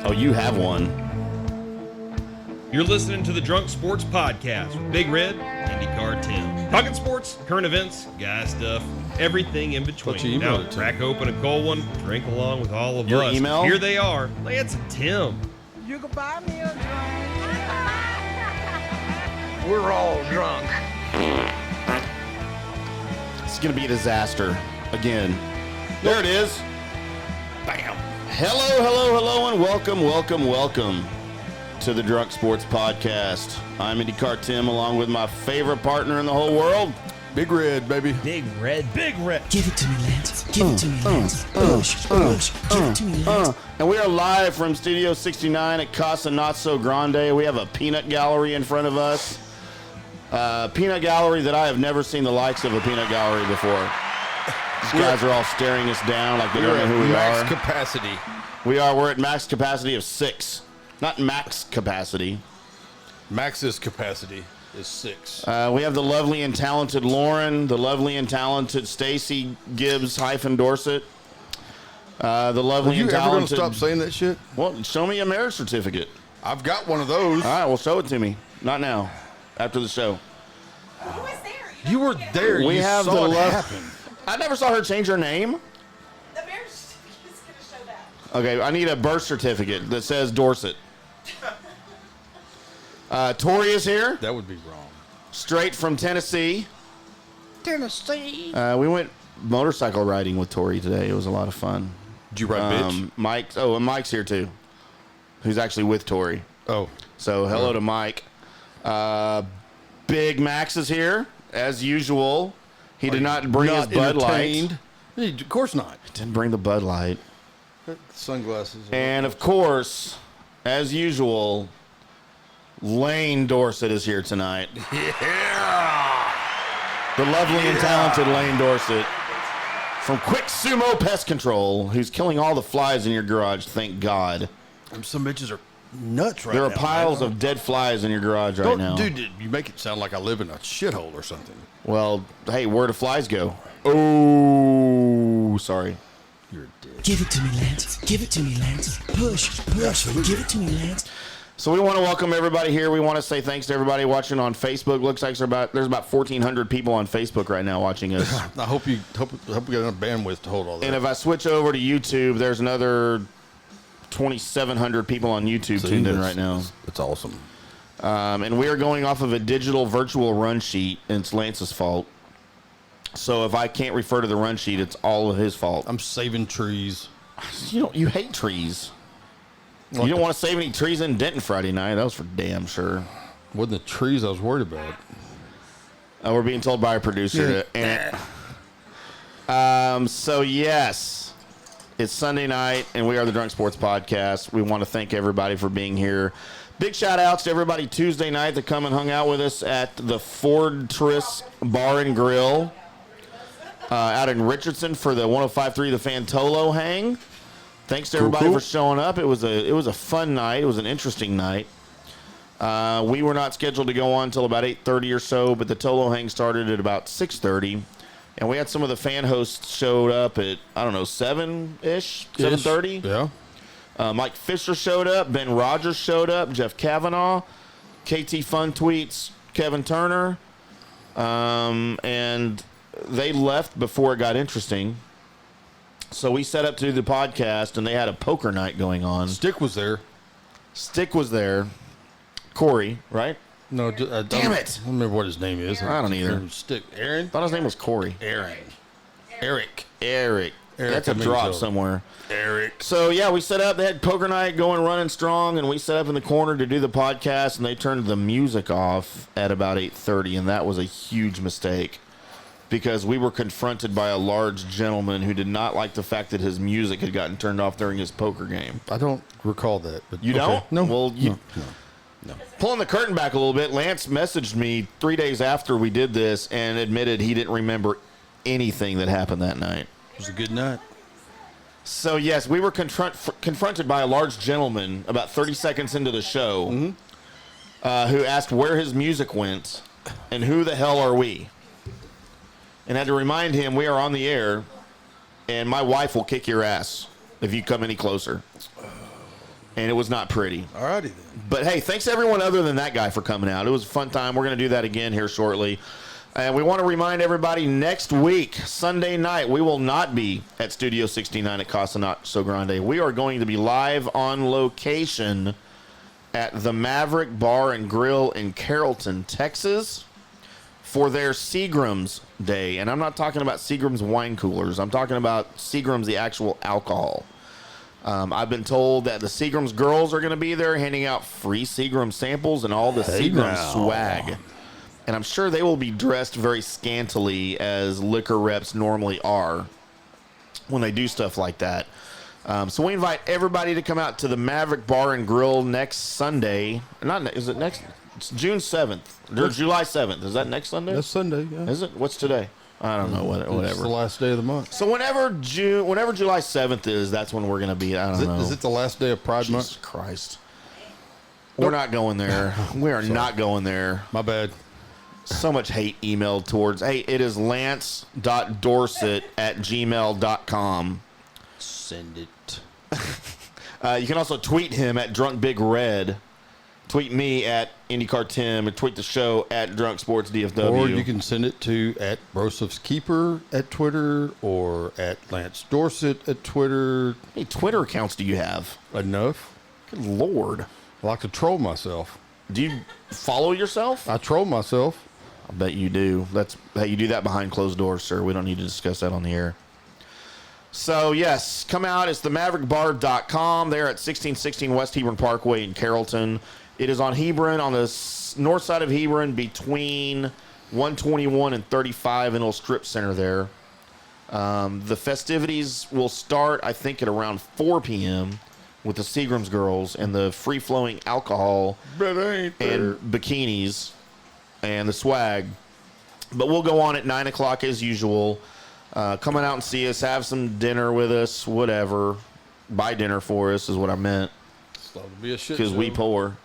Oh, you have one. You're listening to the Drunk Sports Podcast with Big Red and IndyCar Tim. Talking sports, current events, guy stuff, everything in between. Now, crack open a cold one, drink along with all of Your us. email? Here they are, Lance and Tim. You can buy me a drink. We're all drunk. It's going to be a disaster again. There it is. Bam. Hello, and welcome to the Drunk Sports Podcast. I'm IndyCar Tim, along with my favorite partner in the whole world, Big Red, baby. Big Red. Give it to me, Lance. Give it to me, Lance. Push. Give it to me, Lance. And we are live from Studio 69 at Casa, Not So Grande. We have a peanut gallery in front of us. Peanut gallery that I have never seen the likes of a peanut gallery before. These guys are all staring us down like they don't know who we are. Max capacity. We're at max capacity of 6. Not max capacity. Max's capacity is 6. We have the lovely and talented Lauren, the lovely and talented Stacy Gibbs-Dorset. The lovely Are you and ever going to talented... stop saying that shit? Well, show me a marriage certificate. I've got one of those. All right, well, show it to me. Not now. After the show. Who was there? You were there. We You have saw the it love... happen. I never saw her change her name. The marriage certificate is going to show that. Okay, I need a birth certificate that says Dorset. Tori is here, That would be wrong. straight from Tennessee. Tennessee. We went motorcycle riding with Tori today. It was a lot of fun. Did you ride bitch? Mike. Oh, and Mike's here too, who's actually with Tori. Oh. So hello to Mike. Big Max is here as usual. He did not bring his Bud Light. Of course not. Didn't bring the Bud Light. Sunglasses. And of course, as usual, Lane Dorset is here tonight. Yeah. The lovely and talented Lane Dorset from Quick Sumo Pest Control, who's killing all the flies in your garage, thank God. Some bitches are nuts right There now. are piles of dead flies in your garage right now. Dude, you make it sound like I live in a shithole or something. Well, hey, where do flies go? Oh, sorry. You're a dick. Give it to me, Lance. Give it to me, Lance. Push. Give it to me, Lance. So we want to welcome everybody here. We want to say thanks to everybody watching on Facebook. Looks like there's about 1,400 people on Facebook right now watching us. I hope we got enough bandwidth to hold all that. And if I switch over to YouTube, there's another 2,700 people on YouTube tuned in right now. It's awesome. And we are going off of a digital virtual run sheet, and it's Lance's fault. So if I can't refer to the run sheet, it's all his fault. I'm saving trees. You hate trees. You don't want to save any trees in Denton Friday night. That was for damn sure. Wasn't the trees I was worried about. We're being told by our producer. So yes, it's Sunday night, and we are the Drunk Sports Podcast. We want to thank everybody for being here. Big shout outs to everybody Tuesday night that come and hung out with us at the Fortress Bar and Grill out in Richardson for the 105.3 The Fantolo hang. Thanks to everybody for showing up. It was a fun night. It was an interesting night. We were not scheduled to go on until about 8:30 or so, but the Tolo hang started at about 6:30. And we had some of the fan hosts showed up at, 7-ish, 7:30. Yeah. Mike Fisher showed up. Ben Rogers showed up. Jeff Kavanaugh. KT Fun Tweets. Kevin Turner. And they left before it got interesting. So we set up to do the podcast, and they had a poker night going on. Stick was there. Corey, right? No, Damn it. I don't remember what his name is. I don't either. Stick. Aaron? Thought his name was Corey. Eric. That's a drop somewhere. Eric. So, yeah, we set up. They had poker night going, running strong, and we set up in the corner to do the podcast, and they turned the music off at about 8:30, and that was a huge mistake because we were confronted by a large gentleman who did not like the fact that his music had gotten turned off during his poker game. I don't recall that. But You don't? No. Well, no. Pulling the curtain back a little bit, Lance messaged me 3 days after we did this and admitted he didn't remember anything that happened that night. It was a good night. So, yes, we were confronted by a large gentleman about 30 seconds into the show who asked where his music went and who the hell are we? And had to remind him we are on the air and my wife will kick your ass if you come any closer. and it was not pretty. All righty then. But hey, thanks to everyone other than that guy for coming out. It was a fun time. We're going to do that again here shortly. And we want to remind everybody, next week, Sunday night, we will not be at Studio 69 at Casa, not so Grande. We are going to be live on location at the Maverick Bar and Grill in Carrollton, Texas, for their Seagram's Day. And I'm not talking about Seagram's wine coolers. I'm talking about Seagram's, the actual alcohol. I've been told that the Seagram's girls are going to be there handing out free Seagram samples and all the Seagram's swag. And I'm sure they will be dressed very scantily as liquor reps normally are when they do stuff like that. So we invite everybody to come out to the Maverick Bar and Grill next Sunday. Is it next? It's June 7th. Or July 7th. Is that next Sunday? That's Sunday, yeah. Is it? What's today? I don't know. Whatever. It's the last day of the month. So whenever July 7th is, that's when we're going to be. I don't know. Is it the last day of Pride Jesus Month? Christ. We're not going there. We are not going there. My bad. So much hate emailed towards. Hey, it is lance.dorset@gmail.com. Send it. You can also tweet him at DrunkBigRed. Tweet me at IndyCarTim, and tweet the show at DrunkSportsDFW. Or you can send it to at Broseff's Keeper at Twitter or at Lance Dorset at Twitter. How many Twitter accounts do you have? Enough. Good Lord. I like to troll myself. Do you follow yourself? I troll myself. I bet you do. You do that behind closed doors, sir. We don't need to discuss that on the air. So, yes, come out. It's the MaverickBar.com. They're at 1616 West Hebron Parkway in Carrollton. It is on Hebron, on the north side of Hebron, between 121 and 35 in a little strip center there. The festivities will start, I think, at around 4 p.m. with the Seagram's girls and the free-flowing alcohol and bikinis and the swag. But we'll go on at 9 o'clock as usual. Come on out and see us, have some dinner with us, whatever. Buy dinner for us is what I meant. Because we poor.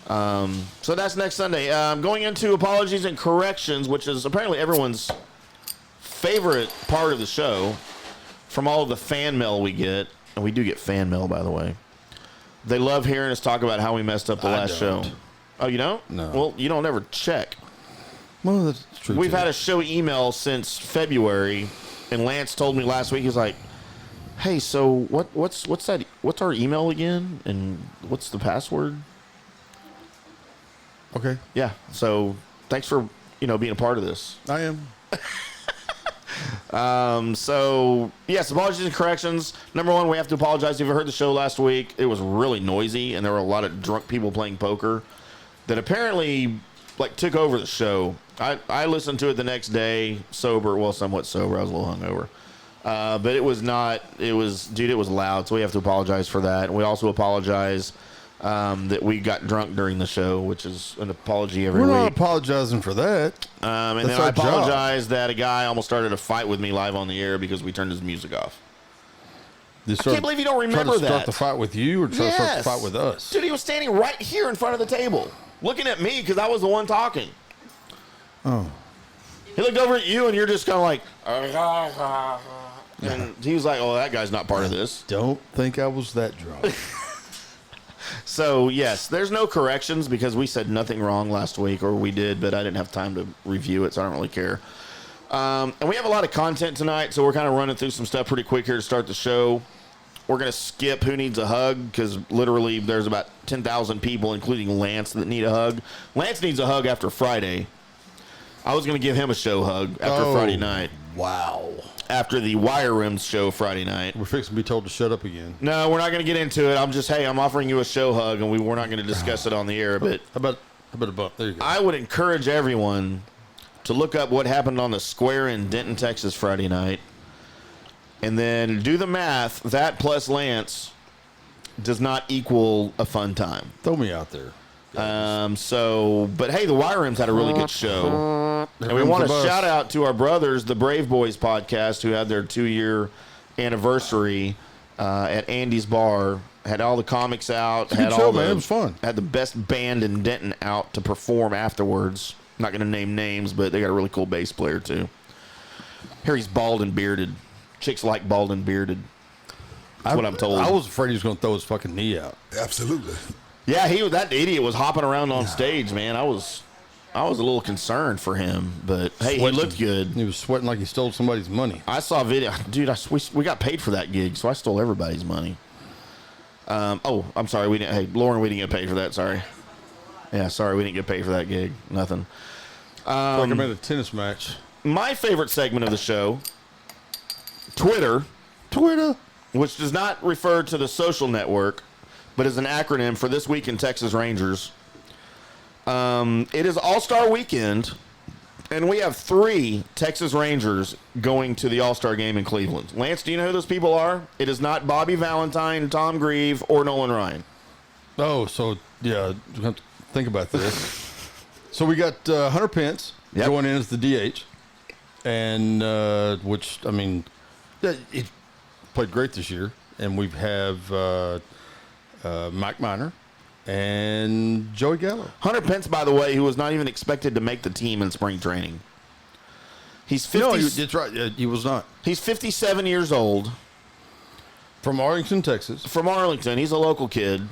So that's next Sunday. Going into apologies and corrections, which is apparently everyone's favorite part of the show from all of the fan mail we get. And we do get fan mail, by the way. They love hearing us talk about how we messed up the last show. Oh, you don't? No. Well, you don't ever check. Well, that's true. We've had a show email since February, and Lance told me last week, he's like, hey, so what's that? What's our email again? And what's the password? Okay. Yeah. So thanks for, being a part of this. I am. So, yes, apologies and corrections. Number one, we have to apologize. If you heard the show last week, it was really noisy, and there were a lot of drunk people playing poker that apparently, took over the show. I listened to it the next day, sober, well, somewhat sober. I was a little hungover. But it was loud, so we have to apologize for that. And we also apologize that we got drunk during the show, which is an apology every week. We're not apologizing for that. And then I apologize that a guy almost started a fight with me live on the air because we turned his music off. I can't believe you don't remember that. Try to start the fight with you or try to start the fight with us? Dude, he was standing right here in front of the table, looking at me because I was the one talking. Oh. He looked over at you, and you're just kind of like, and he was like, oh, that guy's not part of this. Don't think I was that drunk. So, yes, there's no corrections because we said nothing wrong last week, or we did, but I didn't have time to review it, so I don't really care. And we have a lot of content tonight, so we're kind of running through some stuff pretty quick here to start the show. We're going to skip Who Needs a Hug because literally there's about 10,000 people, including Lance, that need a hug. Lance needs a hug after Friday. I was going to give him a show hug after Friday night. Wow. After the Wire Rims show Friday night. We're fixing to be told to shut up again. No, we're not going to get into it. I'm offering you a show hug, and we're not going to discuss it on the air. But How about a bump? There you go. I would encourage everyone to look up what happened on the square in Denton, Texas Friday night, and then do the math. That plus Lance does not equal a fun time. Throw me out there. But hey, the Wire Rims had a really good show. And we want to shout out to our brothers, the Brave Boys podcast, who had their 2-year anniversary at Andy's Bar. Had all the comics out. It was fun. Had the best band in Denton out to perform afterwards. Not going to name names, but they got a really cool bass player, too. Harry's bald and bearded. Chicks like bald and bearded. That's what I'm told. I was afraid he was going to throw his fucking knee out. Absolutely. Yeah, that idiot was hopping around on stage, man. I was a little concerned for him, but hey, he looked good. He was sweating like he stole somebody's money. I saw a video, dude. We got paid for that gig, so I stole everybody's money. I'm sorry, we didn't. Hey, Lauren, we didn't get paid for that. Sorry. Yeah, sorry, we didn't get paid for that gig. Nothing. Like I'm at a tennis match. My favorite segment of the show, Twitter, which does not refer to the social network, but is an acronym for This Week in Texas Rangers. It is All-Star Weekend, and we have 3 Texas Rangers going to the All-Star game in Cleveland. Lance, do you know who those people are? It is not Bobby Valentine, Tom Grieve, or Nolan Ryan. Oh, so, yeah, we have to think about this. So we got Hunter Pence going in as the DH, and which, I mean, he played great this year. And we have Mike Minor and Joey Gallo. Hunter Pence, by the way, who was not even expected to make the team in spring training. He's 50. No, that's right. He was not. He's 57 years old. From Arlington, Texas. From Arlington. He's a local kid.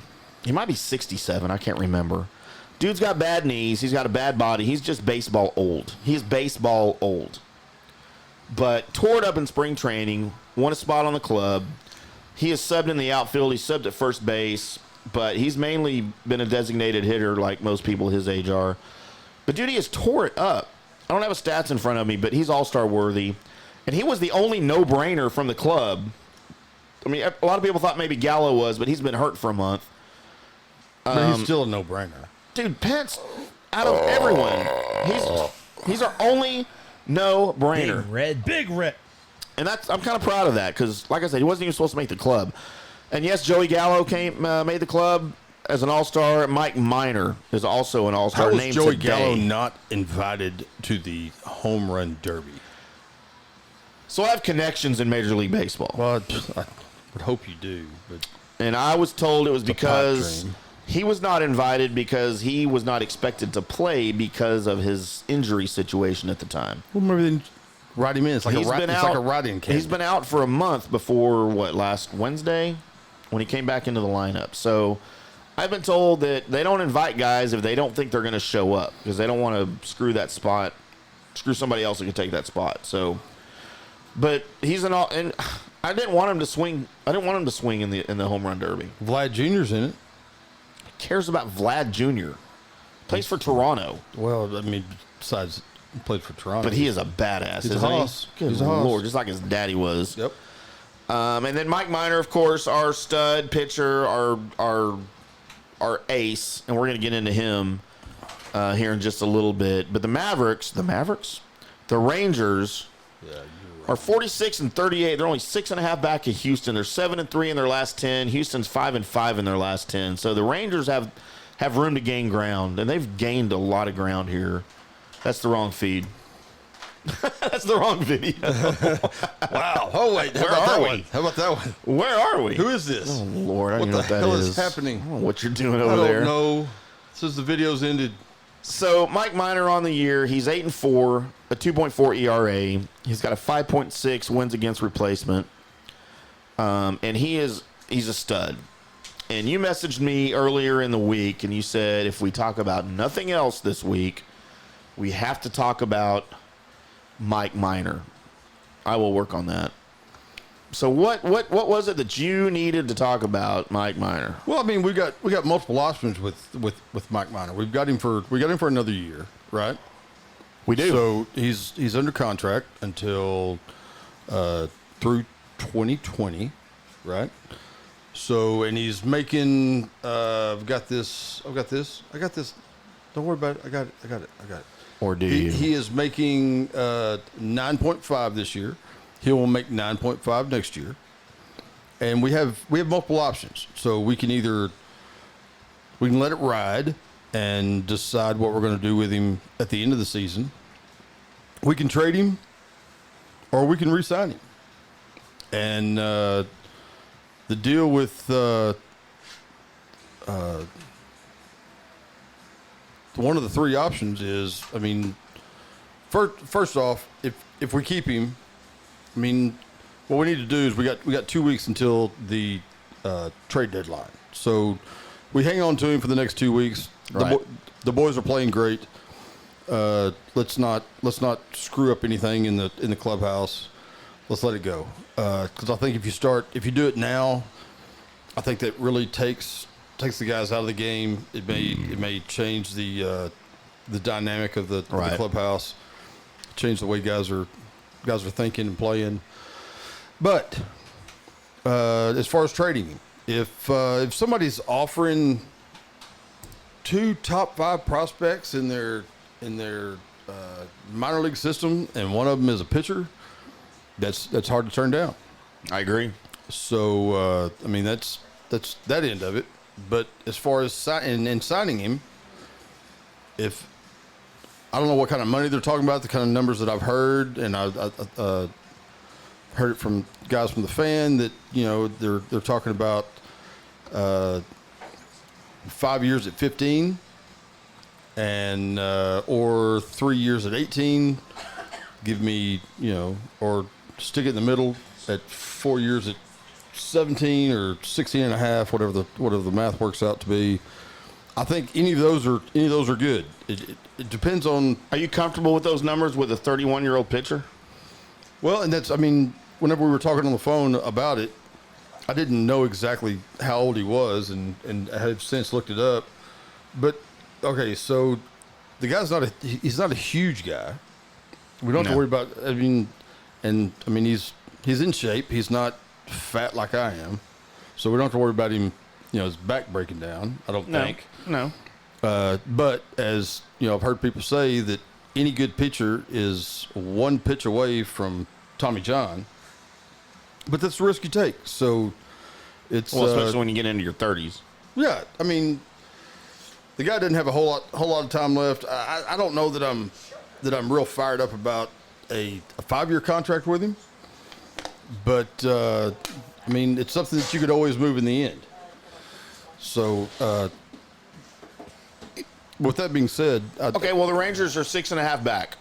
He might be 67. I can't remember. Dude's got bad knees. He's got a bad body. He's just baseball old. He's baseball old. But tore it up in spring training. Won a spot on the club. He is subbed in the outfield. He's subbed at first base. But he's mainly been a designated hitter like most people his age are. But dude, he has tore it up. I don't have his stats in front of me, but he's all-star worthy. And he was the only no-brainer from the club. I mean, a lot of people thought maybe Gallo was, but he's been hurt for a month. But he's still a no-brainer. Dude, Pence, out of everyone, he's our only no-brainer. Big red. And I'm kind of proud of that because, like I said, he wasn't even supposed to make the club. And yes, Joey Gallo made the club as an all-star. Mike Minor is also an all-star. How was Joey Gallo not invited to the home run derby? So I have connections in Major League Baseball. Well, I would hope you do. And I was told it was because he was not invited because he was not expected to play because of his injury situation at the time. Well, maybe they write him in. It's like a write-in camp. He's been out for a month before, last Wednesday when he came back into the lineup. So I've been told that they don't invite guys if they don't think they're going to show up because they don't want to screw somebody else who can take that spot. So, but he's and I didn't want him to swing. I didn't want him to swing in the home run derby. Vlad Jr.'s in it. Who cares about Vlad Jr.? Plays for Toronto. Well, I mean, besides he played for Toronto, but he is a badass. He's a hoss. Good Lord, just like his daddy was. Yep. And then Mike Minor, of course, our stud pitcher, our ace, and we're going to get into him here in just a little bit. But the Rangers are 46-38. They're only 6.5 back of Houston. They're 7-3 in their last 10. Houston's 5-5 in their last 10. So the Rangers have room to gain ground, and they've gained a lot of ground here. That's the wrong feed. That's the wrong video. Wow. Oh, wait. How about that one? Where are we? Who is this? Oh, Lord. I don't what know the what that hell is happening? I don't know what you're doing over I don't there. know. Since the video's ended. So, Mike Minor on the year, he's 8-4, a 2.4 ERA. He's got a 5.6 wins against replacement. And he's a stud. And you messaged me earlier in the week, and you said if we talk about nothing else this week, we have to talk about Mike Minor. I will work on that. So what was it that you needed to talk about Mike Minor? Well, I mean, we got multiple options with Mike Minor. We got him for another year, right? We do. So he's under contract until through 2020, right? So and he's making I've got this. Don't worry about it. I got it. Or do you? He is making 9.5 this year. He will make 9.5 next year. And we have multiple options. So we can let it ride and decide what we're going to do with him at the end of the season. We can trade him or we can re-sign him. And the deal with one of the three options is, I mean, first off, if we keep him, I mean, what we need to do is we got 2 weeks until the trade deadline. So we hang on to him for the next 2 weeks. Right. The boys are playing great. Let's not screw up anything in the clubhouse. Let's let it go. Because I think if you do it now, I think that really takes the guys out of the game. It may change the dynamic of the clubhouse, change the way guys are thinking and playing. But as far as trading him, if somebody's offering 2 top 5 prospects in their minor league system and one of them is a pitcher, that's hard to turn down. I agree. So I mean that's that end of it. But as far as signing him, if I don't know what kind of money they're talking about, the kind of numbers that I've heard, and I heard it from guys from the fan that they're talking about 5 years at 15, and or 3 years at 18. Give me or stick it in the middle at 4 years at 17 or 16 and a half, whatever the math works out to be. I think any of those are good. It depends on. Are you comfortable with those numbers with a 31-year-old pitcher? Well, and whenever we were talking on the phone about it, I didn't know exactly how old he was, and I have since looked it up. But okay, so the guy's he's not a huge guy. We don't have to worry about. He's in shape. He's not fat like I am, so we don't have to worry about him. His back breaking down. I don't think. No. But as I've heard people say that any good pitcher is one pitch away from Tommy John. But that's the risk you take. So it's especially when you get into your 30s. Yeah, I mean, the guy doesn't have a whole lot of time left. I don't know that I'm real fired up about a 5-year contract with him. But it's something that you could always move in the end. So with that being said, okay. Well, the Rangers are 6.5 back.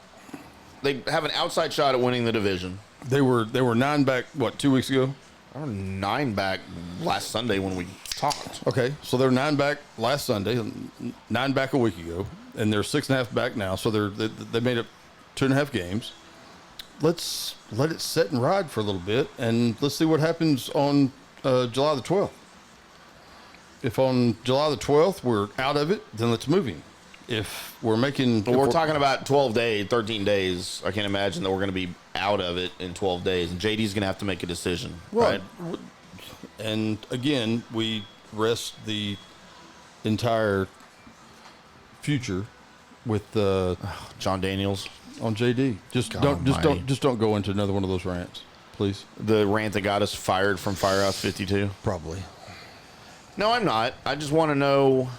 They have an outside shot at winning the division. They were 9 back. What, 2 weeks ago? They were 9 back last Sunday when we talked. Okay, so they were 9 back last Sunday, 9 back a week ago, and they're 6.5 back now. So they made up 2.5 games. Let's let it set and ride for a little bit, and let's see what happens on July the 12th. If on July the 12th we're out of it, then let's move him. If we're making... Well, we're talking about 13 days. I can't imagine that we're going to be out of it in 12 days. And JD's going to have to make a decision, right? And again, we rest the entire future with John Daniels on JD. Just don't go into another one of those rants, please. The rant that got us fired from Firehouse 52? Probably. No, I'm not. I just want to know,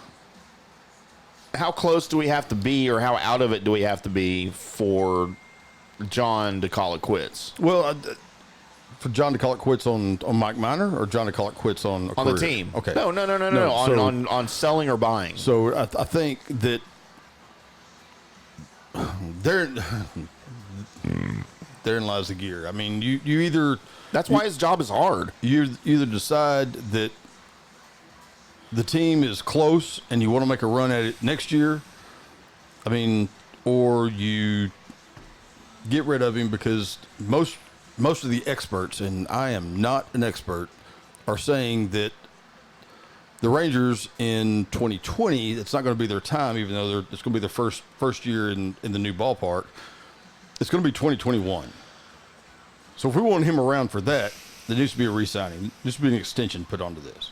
how close do we have to be, or how out of it do we have to be for John to call it quits? Well, for John to call it quits on Mike Minor, or John to call it quits on the team? Okay. No. On selling or buying. So I think that therein lies the gear. I mean, you either... That's why his job is hard. You either decide that the team is close and you want to make a run at it next year, or you get rid of him, because most of the experts, and I am not an expert, are saying that the Rangers in 2020, it's not going to be their time, even though it's going to be their first year in the new ballpark. It's going to be 2021. So if we want him around for that, there needs to be a re-signing. There needs to be an extension put onto this.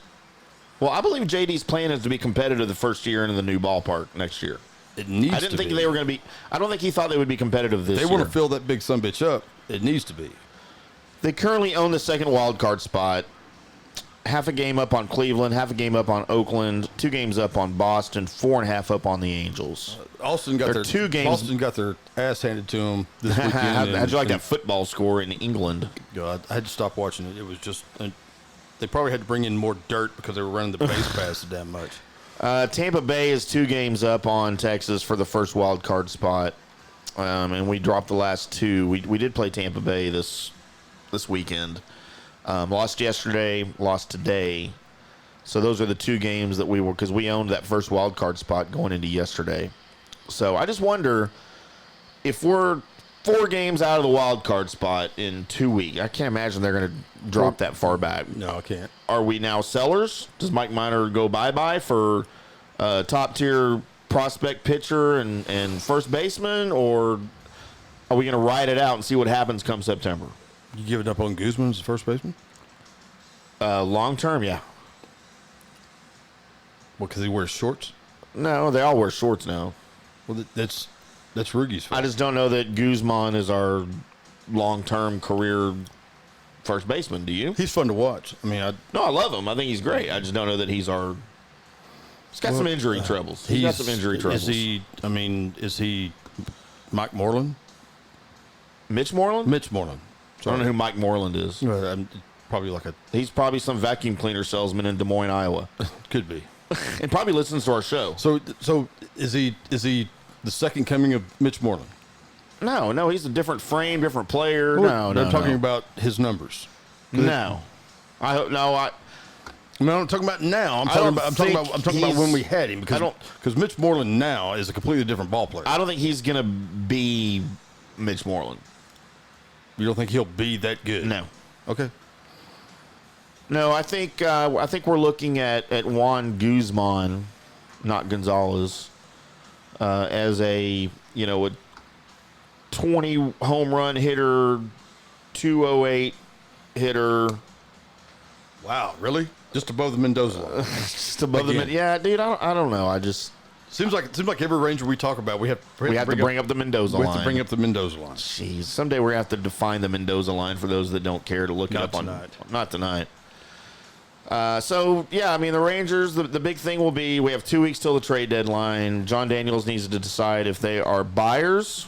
Well, I believe JD's plan is to be competitive the first year in the new ballpark next year. It needs to be. I didn't think they were going to be. I don't think he thought they would be competitive this year. They want to fill that big sumbitch up. It needs to be. They currently own the second wild card spot. Half a game up on Cleveland, half a game up on Oakland, 2 games up on Boston, 4.5 up on the Angels. Boston got their ass handed to them this weekend. How'd you like that football score in England? God, I had to stop watching it. It was just... They probably had to bring in more dirt because they were running the base pass so damn much. Tampa Bay is 2 games up on Texas for the first wild card spot, and we dropped the last 2. We did play Tampa Bay this this weekend. Lost yesterday, lost today. So those are the two games that because we owned that first wild card spot going into yesterday. So I just wonder if we're 4 games out of the wild card spot in 2 weeks. I can't imagine they're going to drop that far back. No, I can't. Are we now sellers? Does Mike Minor go bye-bye for top-tier prospect pitcher and first baseman, or are we going to ride it out and see what happens come September? You give it up on Guzman as the first baseman? Long-term, yeah. Well, because he wears shorts? No, they all wear shorts now. Well, that's Rugi's fault. I just don't know that Guzman is our long-term career first baseman. Do you? He's fun to watch. I mean, I love him. I think he's great. I just don't know that he's our. He's got some injury troubles. He's got some injury troubles. Is he Mike Moreland? Mitch Moreland? Mitch Moreland. I don't know who Mike Moreland is. Probably He's probably some vacuum cleaner salesman in Des Moines, Iowa. Could be. And probably listens to our show. So is he the second coming of Mitch Moreland? No, he's a different frame, different player. Well, I'm talking about his numbers. No. I'm not talking about now. I'm talking about when we had him, because Mitch Moreland now is a completely different ball player. I don't think he's going to be Mitch Moreland. You don't think he'll be that good? No. Okay. No, I think we're looking at Juan Guzman, not Gonzalez, as a 20 home run hitter, 208 hitter. Wow, really? Just above the Mendoza line. Just above the yeah, dude. I don't know. I just seems like every Ranger we talk about, we have to bring up the Mendoza line. We have to bring up the Mendoza line. Jeez, someday we're gonna have to define the Mendoza line for those that don't care to look it up tonight. Not tonight. So, yeah, I mean, the Rangers, the big thing will be we have 2 weeks till the trade deadline. John Daniels needs to decide if they are buyers,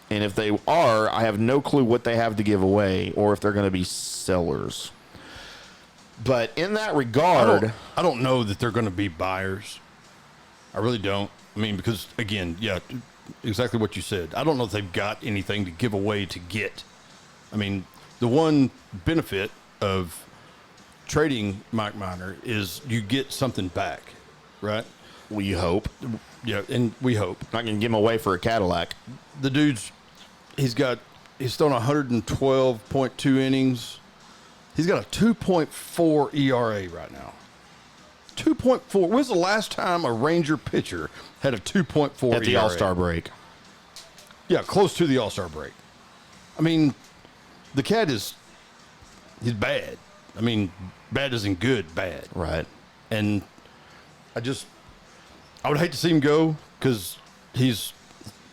and if they are, I have no clue what they have to give away, or if they're going to be sellers. But in that regard, I don't know that they're going to be buyers. I really don't. I mean, because, again, yeah, exactly what you said. I don't know if they've got anything to give away to get. I mean, the one benefit of trading Mike Minor is you get something back, right? we hope. Yeah, and we hope. Not going to give him away for a Cadillac. The dude's, he's thrown 112.2 innings. He's got a 2.4 ERA right now. 2.4. When's the last time a Ranger pitcher had a 2.4 ERA? At the All-Star break. Yeah, close to the All-Star break. I mean, the cat he's bad. I mean, bad isn't good, bad. Right. And I would hate to see him go because he's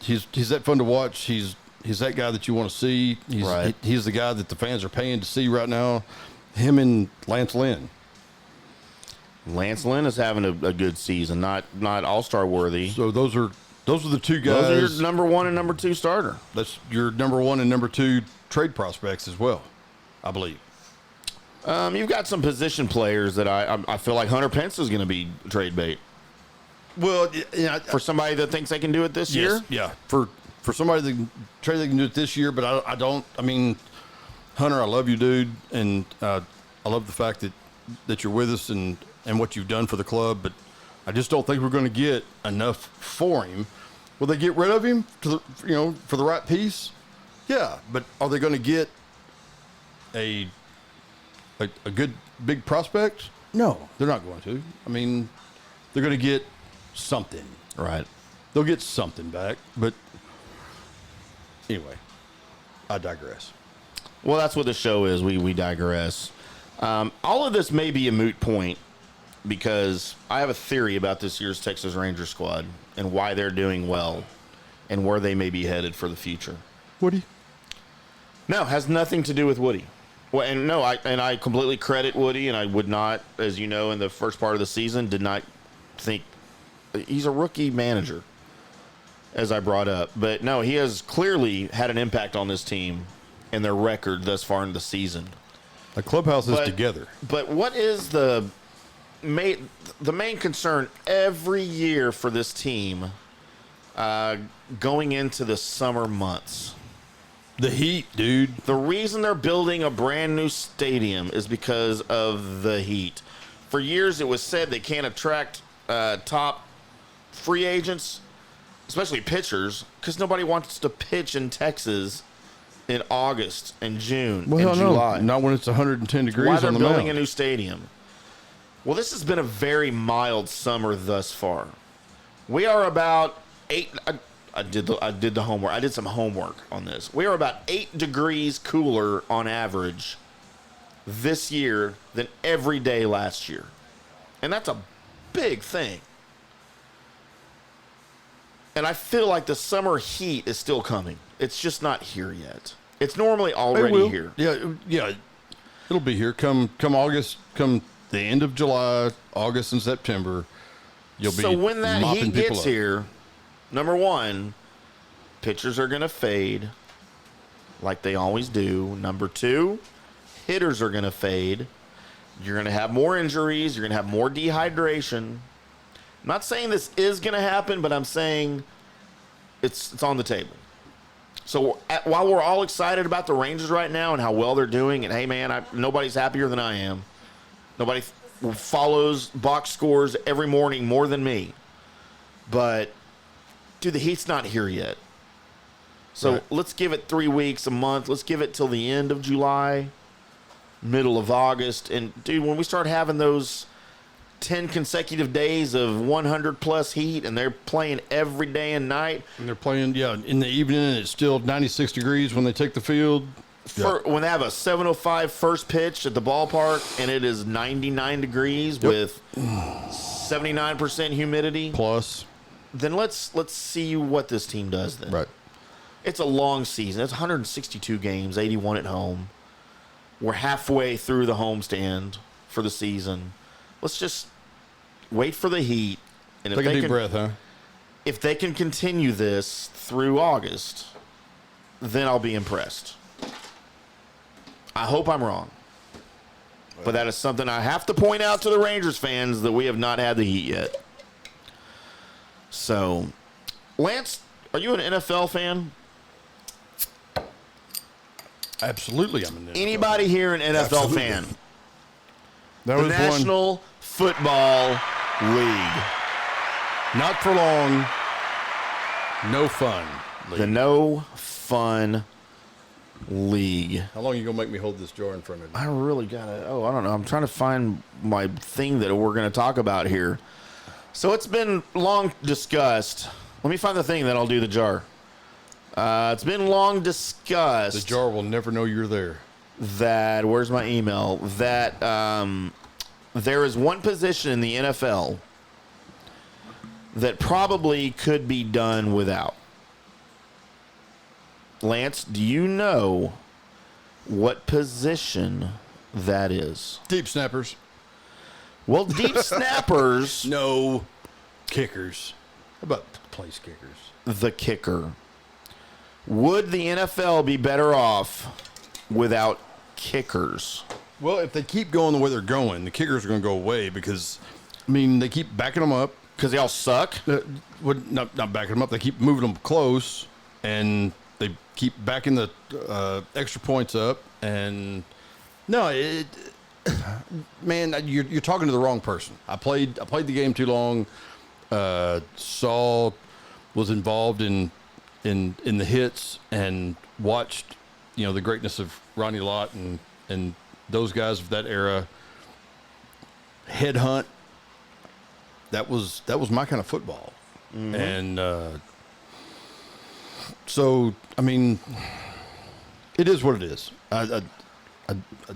that fun to watch. He's that guy that you want to see. He's the guy that the fans are paying to see right now. Him and Lance Lynn. Lance Lynn is having a good season, not All-Star worthy. So those are the two guys. Those are your number one and number two starter. That's your number one and number two trade prospects as well, I believe. You've got some position players that I feel like Hunter Pence is going to be trade bait. Well, yeah, for somebody that thinks they can do it this year. Yeah, for somebody that can do it this year, but I don't. I mean, Hunter, I love you, dude, and I love the fact that you're with us and what you've done for the club, but I just don't think we're going to get enough for him. Will they get rid of him for the right piece? Yeah, but are they going to get a good big prospect? No, they're not going to. I mean, they're going to get something. Right. They'll get something back, but anyway, I digress. Well, that's what the show is. We digress. All of this may be a moot point because I have a theory about this year's Texas Ranger squad and why they're doing well and where they may be headed for the future. Woody? No, has nothing to do with Woody. Well, and no, I completely credit Woody, and I would not, as you know, in the first part of the season, did not think he's a rookie manager, as I brought up. But no, he has clearly had an impact on this team and their record thus far in the season. The clubhouse is together. But what is the main concern every year for this team going into the summer months? The heat, dude. The reason they're building a brand new stadium is because of the heat. For years, it was said they can't attract top free agents, especially pitchers, because nobody wants to pitch in Texas in August and June and July. Not when it's 110 degrees Why on they're the building mound. a new stadium. Well, this has been a very mild summer thus far. We are about 8. I did the homework. I did some homework on this. We are about 8 degrees cooler on average this year than every day last year, and that's a big thing. And I feel like the summer heat is still coming. It's just not here yet. It's normally already here. Yeah. It'll be here come August, come the end of July, August and September. You'll be so when that mopping heat people gets up. here, number one, pitchers are going to fade like they always do. Number two, hitters are going to fade. You're going to have more injuries. You're going to have more dehydration. I'm not saying this is going to happen, but I'm saying it's on the table. So while we're all excited about the Rangers right now and how well they're doing, and hey, man, nobody's happier than I am. Nobody follows box scores every morning more than me. But, dude, the heat's not here yet. So Let's give it 3 weeks, a month. Let's give it till the end of July, middle of August. And, dude, when we start having those 10 consecutive days of 100-plus heat, and they're playing every day and night. And they're playing, in the evening, and it's still 96 degrees when they take the field. When they have a 7:05 first pitch at the ballpark, and it is 99 degrees with 79% humidity. Plus. Then let's see what this team does then. Right. It's a long season. It's 162 games, 81 at home. We're halfway through the homestand for the season. Let's just wait for the heat. And Take a deep breath, huh? If they can continue this through August, then I'll be impressed. I hope I'm wrong. But that is something I have to point out to the Rangers fans, that we have not had the heat yet. So, Lance, are you an NFL fan? Absolutely, I'm an NFL Anybody here an NFL fan? That The was National Football League. Not for long. No fun. The No Fun League. How long are you going to make me hold this jar in front of you? I really got to, I don't know. I'm trying to find my thing that we're going to talk about here. So it's been long discussed. Let me find the thing, then I'll do the jar. It's been long discussed. The jar will never know you're there. That, where's my email? That there is one position in the NFL that probably could be done without. Lance, do you know what position that is? Deep snappers. Well, deep snappers. No. Kickers. How about place kickers? The kicker. Would the NFL be better off without kickers? Well, if they keep going the way they're going, the kickers are going to go away because, they keep backing them up. Because they all suck? Not backing them up. They keep moving them close, and they keep backing the extra points up. And no, man, you're talking to the wrong person. I played the game too long. Saul was involved in the hits and watched, the greatness of Ronnie Lott and those guys of that era. Headhunt. That was my kind of football. Mm-hmm. And so, it is what it is. I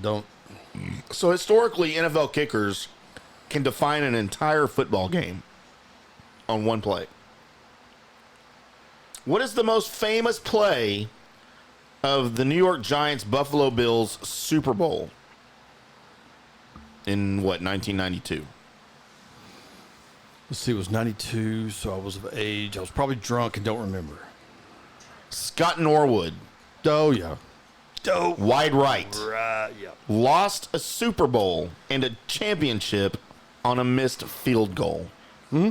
don't. So historically, NFL kickers can define an entire football game on one play. What is the most famous play of the New York Giants Buffalo Bills Super Bowl in 1992? Let's see, it was 92, so I was of age. I was probably drunk and don't remember. Scott Norwood. Oh, yeah. Dope. Wide right. Right, yeah. Lost a Super Bowl and a championship on a missed field goal. Hmm?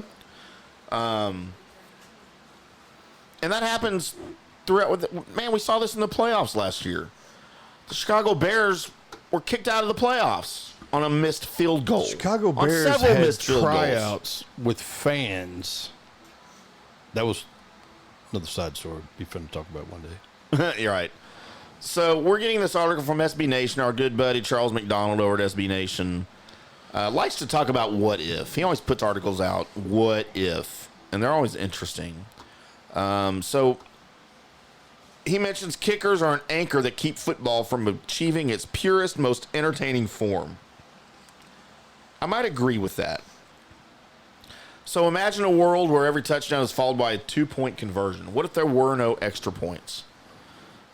And that happens Man, we saw this in the playoffs last year. The Chicago Bears were kicked out of the playoffs on a missed field goal. Chicago On Bears several had missed field goals. tryouts with fans. That was another side story. Be fun to talk about one day. You're right. So we're getting this article from SB Nation. Our good buddy Charles McDonald over at SB Nation likes to talk about what if. He always puts articles out, what if, and they're always interesting. So he mentions kickers are an anchor that keep football from achieving its purest, most entertaining form. I might agree with that. So imagine a world where every touchdown is followed by a 2-point conversion. What if there were no extra points?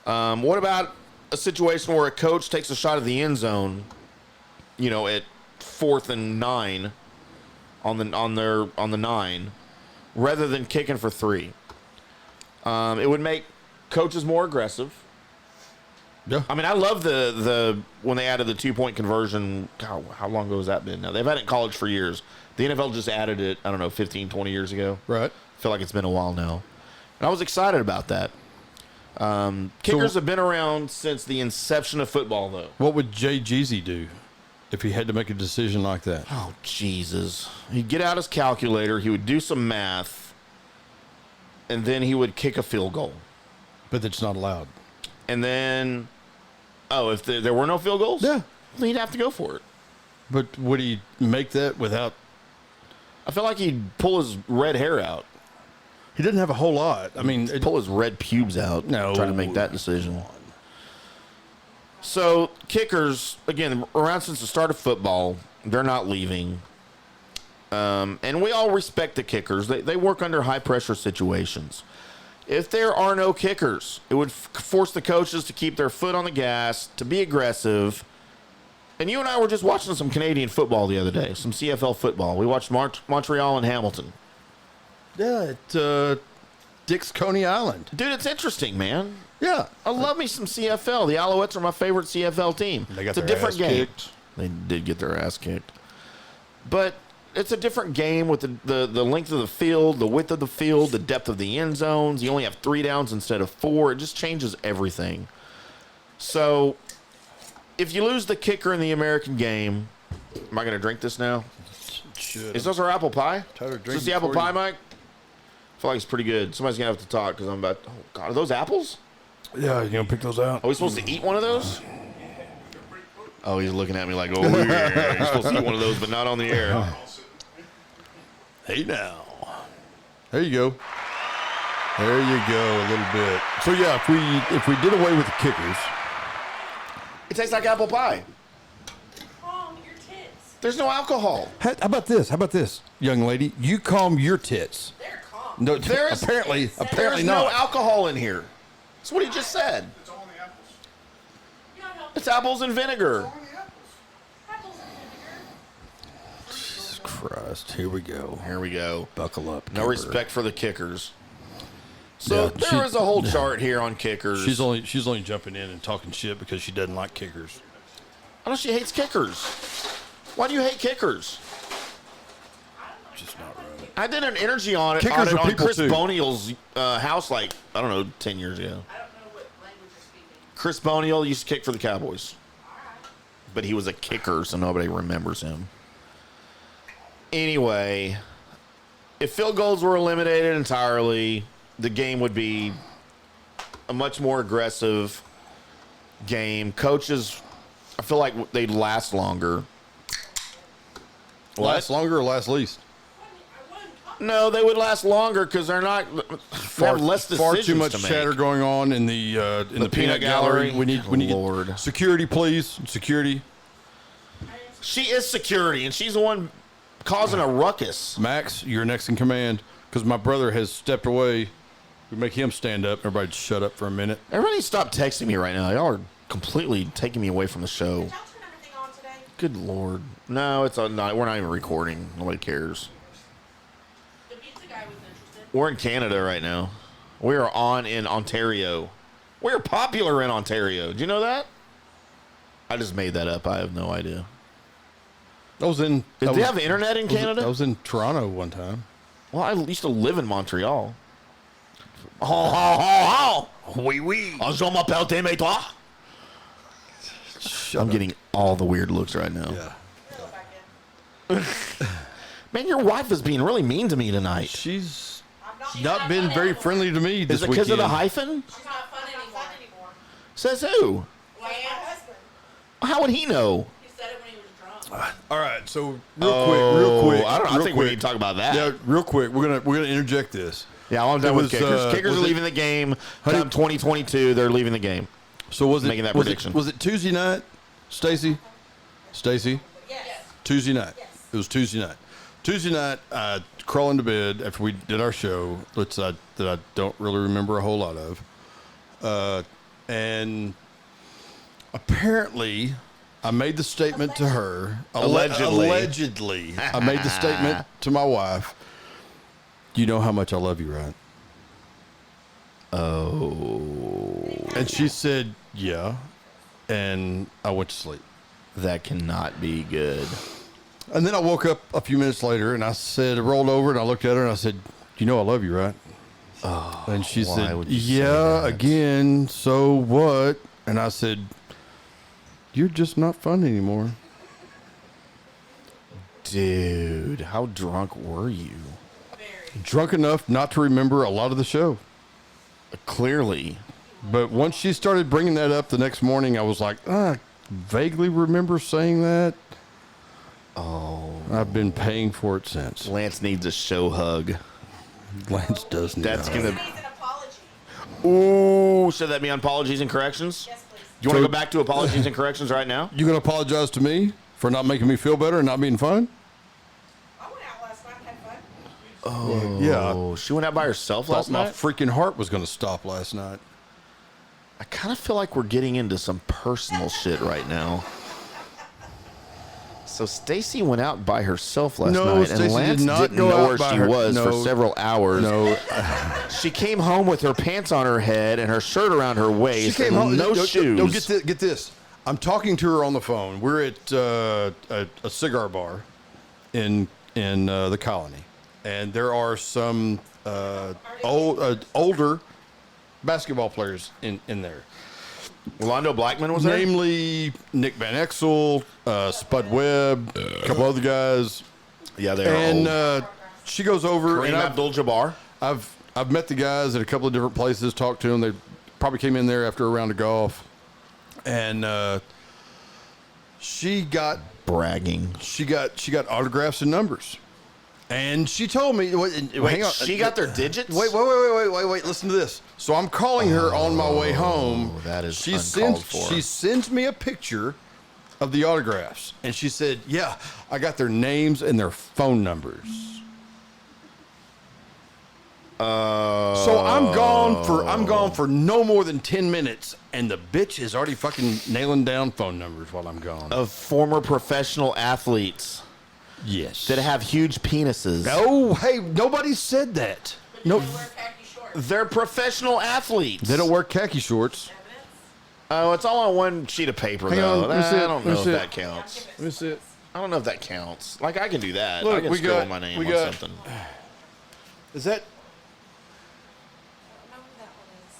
What about a situation where a coach takes a shot at the end zone, at 4th and 9 on the 9, rather than kicking for 3? It would make coaches more aggressive. Yeah. I mean, I love the when they added the 2-point conversion. God, how long ago has that been now? They've had it in college for years. The NFL just added it, 15, 20 years ago. Right. I feel like it's been a while now. And I was excited about that. Kickers have been around since the inception of football, though. What would Jay Jeezy do if he had to make a decision like that? Oh, Jesus. He'd get out his calculator, he would do some math, and then he would kick a field goal. But it's not allowed. And then, if there were no field goals? Yeah. Then he'd have to go for it. But would he make that without... I feel like he'd pull his red hair out. He didn't have a whole lot. I mean... Pull his red pubes out. No. Try to make that decision. So, kickers, again, around since the start of football, they're not leaving. And we all respect the kickers. They work under high-pressure situations. If there are no kickers, it would force the coaches to keep their foot on the gas, to be aggressive. And you and I were just watching some Canadian football the other day, some CFL football. We watched Montreal and Hamilton. Yeah, at Dick's Coney Island. Dude, it's interesting, man. Yeah. I love me some CFL. The Alouettes are my favorite CFL team. They got it's a their different ass game. kicked. They did get their ass kicked. But it's a different game with the length of the field, the width of the field, the depth of the end zones. You only have 3 downs instead of 4. It just changes everything. So if you lose the kicker in the American game, am I going to drink this now? Should. Is this our apple pie? Tyler, Is drink this the apple before pie, you- Mike? I feel like it's pretty good. Somebody's going to have to talk because I'm about... Oh, God, are those apples? Yeah, you gonna pick those out? Are we supposed to eat one of those? Oh, he's looking at me like, oh, yeah. You're supposed to eat one of those, but not on the air. Hey now. There you go. There you go, a little bit. So yeah, if we did away with the kickers, It tastes like apple pie. Calm your tits. There's no alcohol. how about this? How about this, young lady? You calm your tits. They're calm. No, There's apparently There's no not. alcohol in here. That's what he just said. You don't help It's apples and vinegar. apples and vinegar. Jesus Christ, here we go. Here we go. Buckle up. No Kipper. respect for the kickers. So Yeah, there is a whole chart here on kickers. She's only jumping in and talking shit because she doesn't like kickers. I know she hates kickers. Why do you hate kickers? Just not right. I did an energy on it Kickers are on people Chris too. Bonial's house 10 years ago. I don't know what language you're speaking. Chris Bonial used to kick for the Cowboys. But he was a kicker, so nobody remembers him. Anyway, if field goals were eliminated entirely, the game would be a much more aggressive game. Coaches, I feel like they'd last longer. Last longer or last least? No, they would last longer because they're not have less decisions Far too much to make. chatter going on in the peanut peanut gallery. gallery. We need Lord. security, please. Security. She is security, and she's the one causing a ruckus. Max, you're next in command because my brother has stepped away. We make him stand up. Everybody just shut up for a minute. Everybody stop texting me right now. Y'all are completely taking me away from the show. Did y'all turn everything on today? Good Lord. No, it's not. We're not even recording. Nobody cares. The pizza guy was interested. We're in Canada right now. We are on in Ontario. We're popular in Ontario. Do you know that? I just made that up. I have no idea. I was in. Did they have internet in Canada? I was in Toronto one time. Well, I used to live in Montreal. Oui, oui. Je m'appelle Tim et toi. I'm getting all the weird looks right now. Yeah. Man, your wife is being really mean to me tonight. She's not been very friendly to me this Is it weekend. because of the hyphen? She's not fun anymore. Says who? My husband. How would he know? He said it when he was drunk. All right, so real quick. I think we need to talk about that. Yeah, real quick. We're gonna interject this. Yeah, I'm done with kickers. Kickers are leaving the game. Come 2022, they're leaving the game. So was it Making that was prediction. was it Tuesday night, Stacy? Yes. Tuesday night. Yes. It was Tuesday night. Tuesday night, I crawl into bed after we did our show, that I don't really remember a whole lot of, and apparently, I made the statement to her. Allegedly, I made the statement to my wife. You know how much I love you, right? Oh. And she said, yeah. And I went to sleep. That cannot be good. And then I woke up a few minutes later and I rolled over and I looked at her and I said, you know I love you, right? Oh, and she said, would you say yeah, that? again, so what? And I said, you're just not fun anymore. Dude, how drunk were you? Drunk enough not to remember a lot of the show. Clearly. But once she started bringing that up the next morning, I was like, I vaguely remember saying that. Oh. I've been paying for it since. Lance needs a show hug. Lance does need That's a going He to... needs an apology. Ooh, should that be on apologies and corrections? Yes, please. Do you want to So- go back to apologies and corrections right now? You going to apologize to me for not making me feel better and not being fun? I went out last night and had fun. Yeah. Oh, she went out by herself Thought last my night? freaking heart was going to stop last night. I kind of feel like we're getting into some personal shit right now. So Stacy went out by herself last No, night, Stacy and Lance did not didn't go know out where by she her- was for no. several hours. No, She came home with her pants on her head and her shirt around her waist. she came and home. no shoes. No, get this. I'm talking to her on the phone. We're at a cigar bar in the Colony, and there are some older basketball players in there. Rolando Blackman was there? Namely, Nick Van Exel, Spud Webb, a couple other guys. Yeah, they are And old. she goes over, Kareem and Abdul-Jabbar. I've met the guys at a couple of different places, talked to them. They probably came in there after a round of golf, and she got Bragging. autographs and numbers, and she told me. Hang on, she got their digits? Wait! Listen to this. So I'm calling her on my way home. That is she uncalled for. She sends me a picture of the autographs, and she said, "Yeah, I got their names and their phone numbers." So I'm gone for no more than 10 minutes, and the bitch is already fucking nailing down phone numbers while I'm gone. Of former professional athletes Yes. that have huge penises. Oh, hey, nobody said that. No, They wear khaki shorts. They're professional athletes. they don't wear khaki shorts. Oh, it's all on one sheet of paper, Hang though. on, let me see I it, don't let me know if see it. that counts. Let me see it. I don't know if that counts. Like, I can do that. Look, I can we scribble got- my name we on got- something. Is that? I don't know who that one is.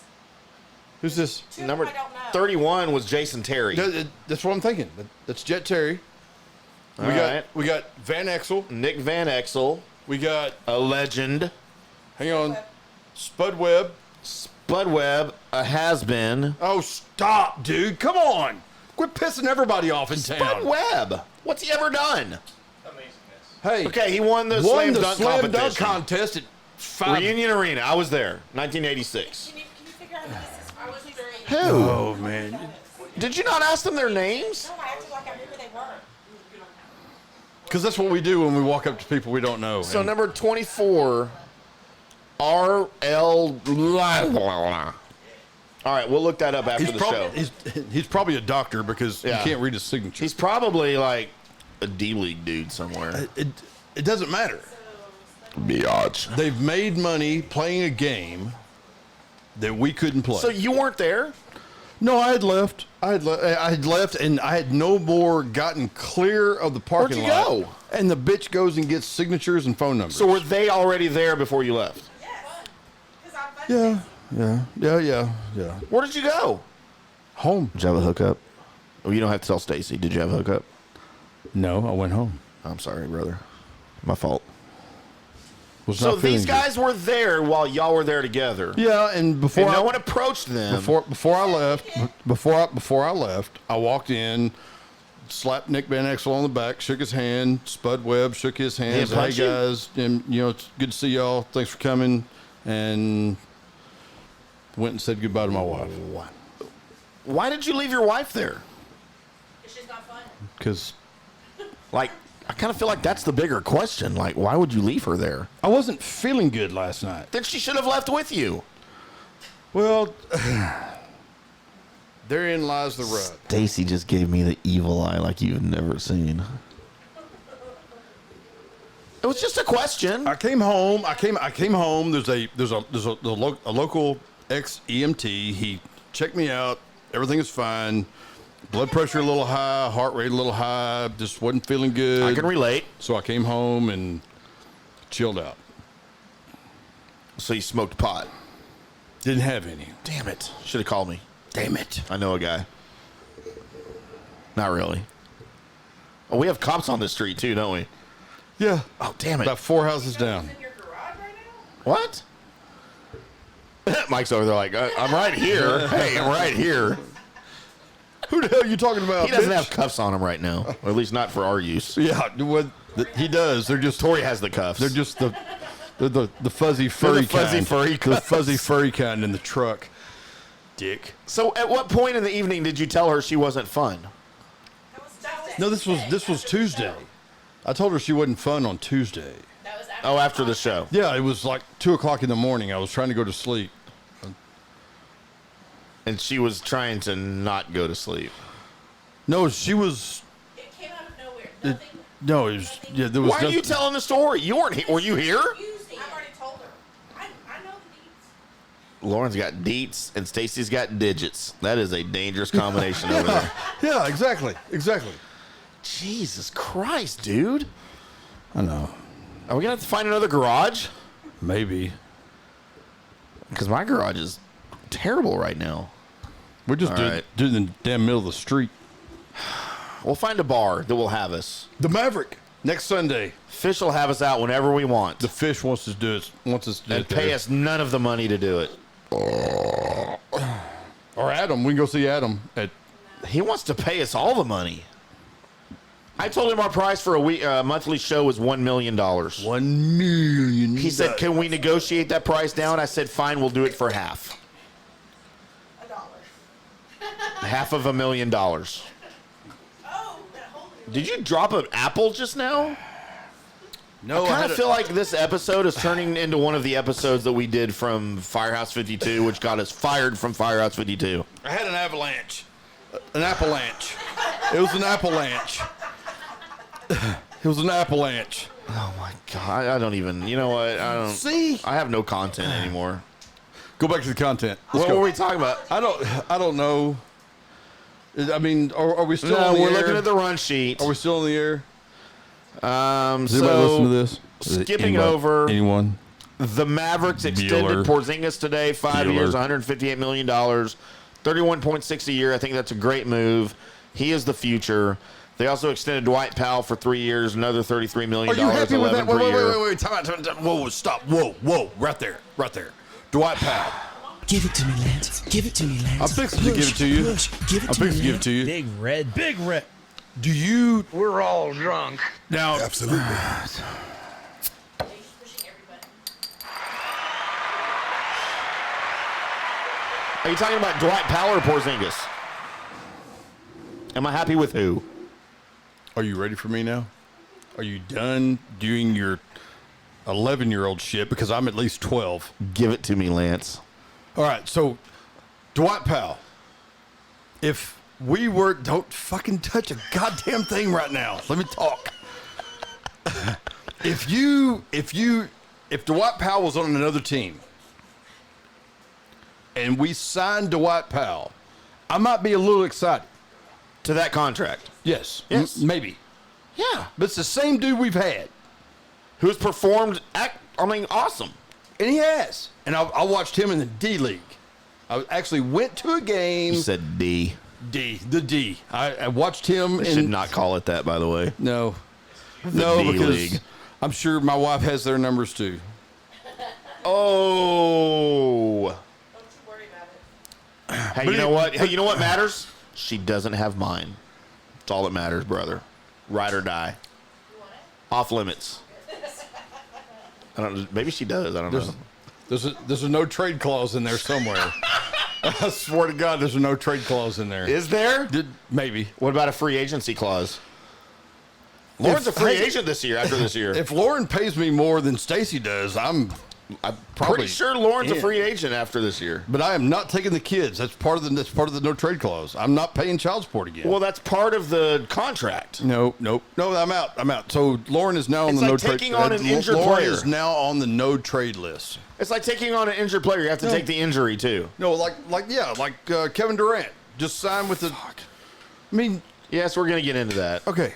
Who's this? Two of Number them I don't know. 31 was Jason Terry. That's what I'm thinking. That's Jet Terry. All right. We got Van Exel. Nick Van Exel, We got, a legend. hang on, Spud Webb. Spud Webb, a has-been. Oh, stop, dude. Come on. Quit pissing everybody off in Spud town. Webb. What's he ever done? Hey, Okay, he won the slam dunk slam dunk competition. contest at 5. Reunion Arena. I was there. 1986. Can you figure out who this is? I was very. Who? Oh, man. Did you not ask them their names? No, I acted like I knew who they were. Because that's what we do when we walk up to people we don't know. So And number 24, R.L. All right, we'll look that up after the show. He's probably a doctor because Yeah. you can't read his signature. He's probably like a D-League dude somewhere. It doesn't matter. Biatch. They've made money playing a game that we couldn't play. So you weren't there? No, I had left. I had left, and I had no more gotten clear of the parking Where'd you lot. go? And the bitch goes and gets signatures and phone numbers. So were they already there before you left? Yes. Because I'm buddies Yeah. Where did you go? Home. Did you have a hookup? Oh, you don't have to tell Stacy. Did you have a hookup? No, I went home. I'm sorry, brother. My fault. Was So not feeling these guys were there while y'all were there together. good. Yeah, and before And no one approached them. before I left, I walked in, slapped Nick Van Exel on the back, shook his hand. Spud Webb shook his hand. He Said, hey punch you? guys, and it's good to see y'all. Thanks for coming. And went and said goodbye to my wife Why did you leave your wife there? She's not fun. because Like, I kind of feel like that's the bigger question. Like, why would you leave her there? I wasn't feeling good last night. Then she should have left with you. Well, therein lies the rub. Stacy just gave me the evil eye like you've never seen. It was just a question. I came home. I came home. There's a local ex EMT. He checked me out. Everything is fine. Blood pressure a little high, heart rate a little high. Just wasn't feeling good. I can relate. So I came home and chilled out. So you smoked pot. Didn't have any. Damn it. Should have called me. Damn it. I know a guy. Not really. Oh, we have cops on this street too, don't we? Yeah. Oh, damn it. About 4 houses down. In your garage right now? What? Mike's over there like, I'm right here. Hey, I'm right here. Who the hell are you talking about? He doesn't bitch? have cuffs on him right now. Or at least not for our use. Yeah, he does. They're just Tori has the cuffs. They're just the fuzzy furry fuzzy kind. furry the cuffs. fuzzy furry kind in the truck. Dick. So at what point in the evening did you tell her she wasn't fun? That was No, this was Tuesday. I told her she wasn't fun on Tuesday. That was after Oh, after the show. Yeah, it was like 2:00 in the morning. I was trying to go to sleep. And she was trying to not go to sleep. No, she was. It came out of nowhere. Nothing. No, it was. Yeah, there was. Why are you telling the story? You weren't here. Were you here? I've already told her. I know the deeds. Lauren's got deets and Stacy's got digits. That is a dangerous combination over there. Yeah, exactly. Jesus Christ, dude. I know. Are we going to have to find another garage? Maybe Because my garage is terrible right now. we're just All doing right. in the damn middle of the street. We'll find a bar that will have us. The Maverick next Sunday. Fish will have us out whenever we want. The Fish wants us to do it. And pay us none of the money to do it. Or Adam. We can go see Adam at. He wants to pay us all the money. I told him our price for a monthly show was $1 million. $1 million. He said, "Can we negotiate that price down?" I said, "Fine, we'll do it for half. $1. $500,000. Oh, that whole Did you drop an apple just now? No, I kind of feel like this episode is turning into one of the episodes that we did from Firehouse 52, which got us fired from Firehouse 52. I had an avalanche. An avalanche. It was an avalanche. It was an avalanche. Oh my God, I don't even. You know what? I don't See? I have no content anymore. Go back to the content. Let's What go. were we talking about? I don't know. I mean, are we still No, on the we're air? looking at the run sheet. Are we still on the air? Does Does anybody listen to this? skipping over- Anyone? The Mavericks extended Bueller. Porzingis today, 5 Bueller. years, $158 million, 31.6 a year. I think that's a great move. He is the future. They also extended Dwight Powell for 3 years, another $33 million. Are you happy with 11 that? per year. Wait. Time out. Whoa, stop. Whoa. Right there. Dwight Powell. Give it to me, Lance. Give it to me, Lance. I'm fixing to give it to you. Push. Give it I'm to me, fixing to give it Lance. to you. Big red. Do you We're all drunk. now? Absolutely. He's pushing everybody. Are you talking about Dwight Powell or Porzingis? Am I happy with who? Are you ready for me now? Are you done doing your 11-year-old shit? Because I'm at least 12. Give it to me, Lance. All right, so Dwight Powell. If we were, don't fucking touch a goddamn thing right now. Let me talk. If Dwight Powell was on another team and we signed Dwight Powell, I might be a little excited. To that contract. Yes. Yes. Maybe. Yeah. But it's the same dude we've had. Who's performed, awesome. And he has. And I watched him in the D League. I actually went to a game. You said D. The D. I watched him. They should not call it that, by the way. No. The D because League. I'm sure my wife has their numbers too. Oh. Don't you worry about it. Hey, you know what? Hey, you know what matters? She doesn't have mine. That's all that matters, brother. Ride or die. You want it? Off limits. I don't. Maybe she does. I don't know. There's a no trade clause in there somewhere. I swear to God, there's a no trade clause in there. Is there? Maybe. What about a free agency clause? Lauren's a free agent this year. After this year, If Lauren pays me more than Stacy does, I'm probably pretty sure Lauren's a in. free agent after this year. But I am not taking the kids. That's part of the no trade clause. I'm not paying child support again. Well, that's part of the contract. No, I'm out. So Lauren is now on It's the like no trade. taking on an injured Lauren player. is now on the no trade list. It's like taking on an injured player. You have to take the injury too. No, like Kevin Durant just signed with the. I mean, Yes, we're gonna get into that. okay.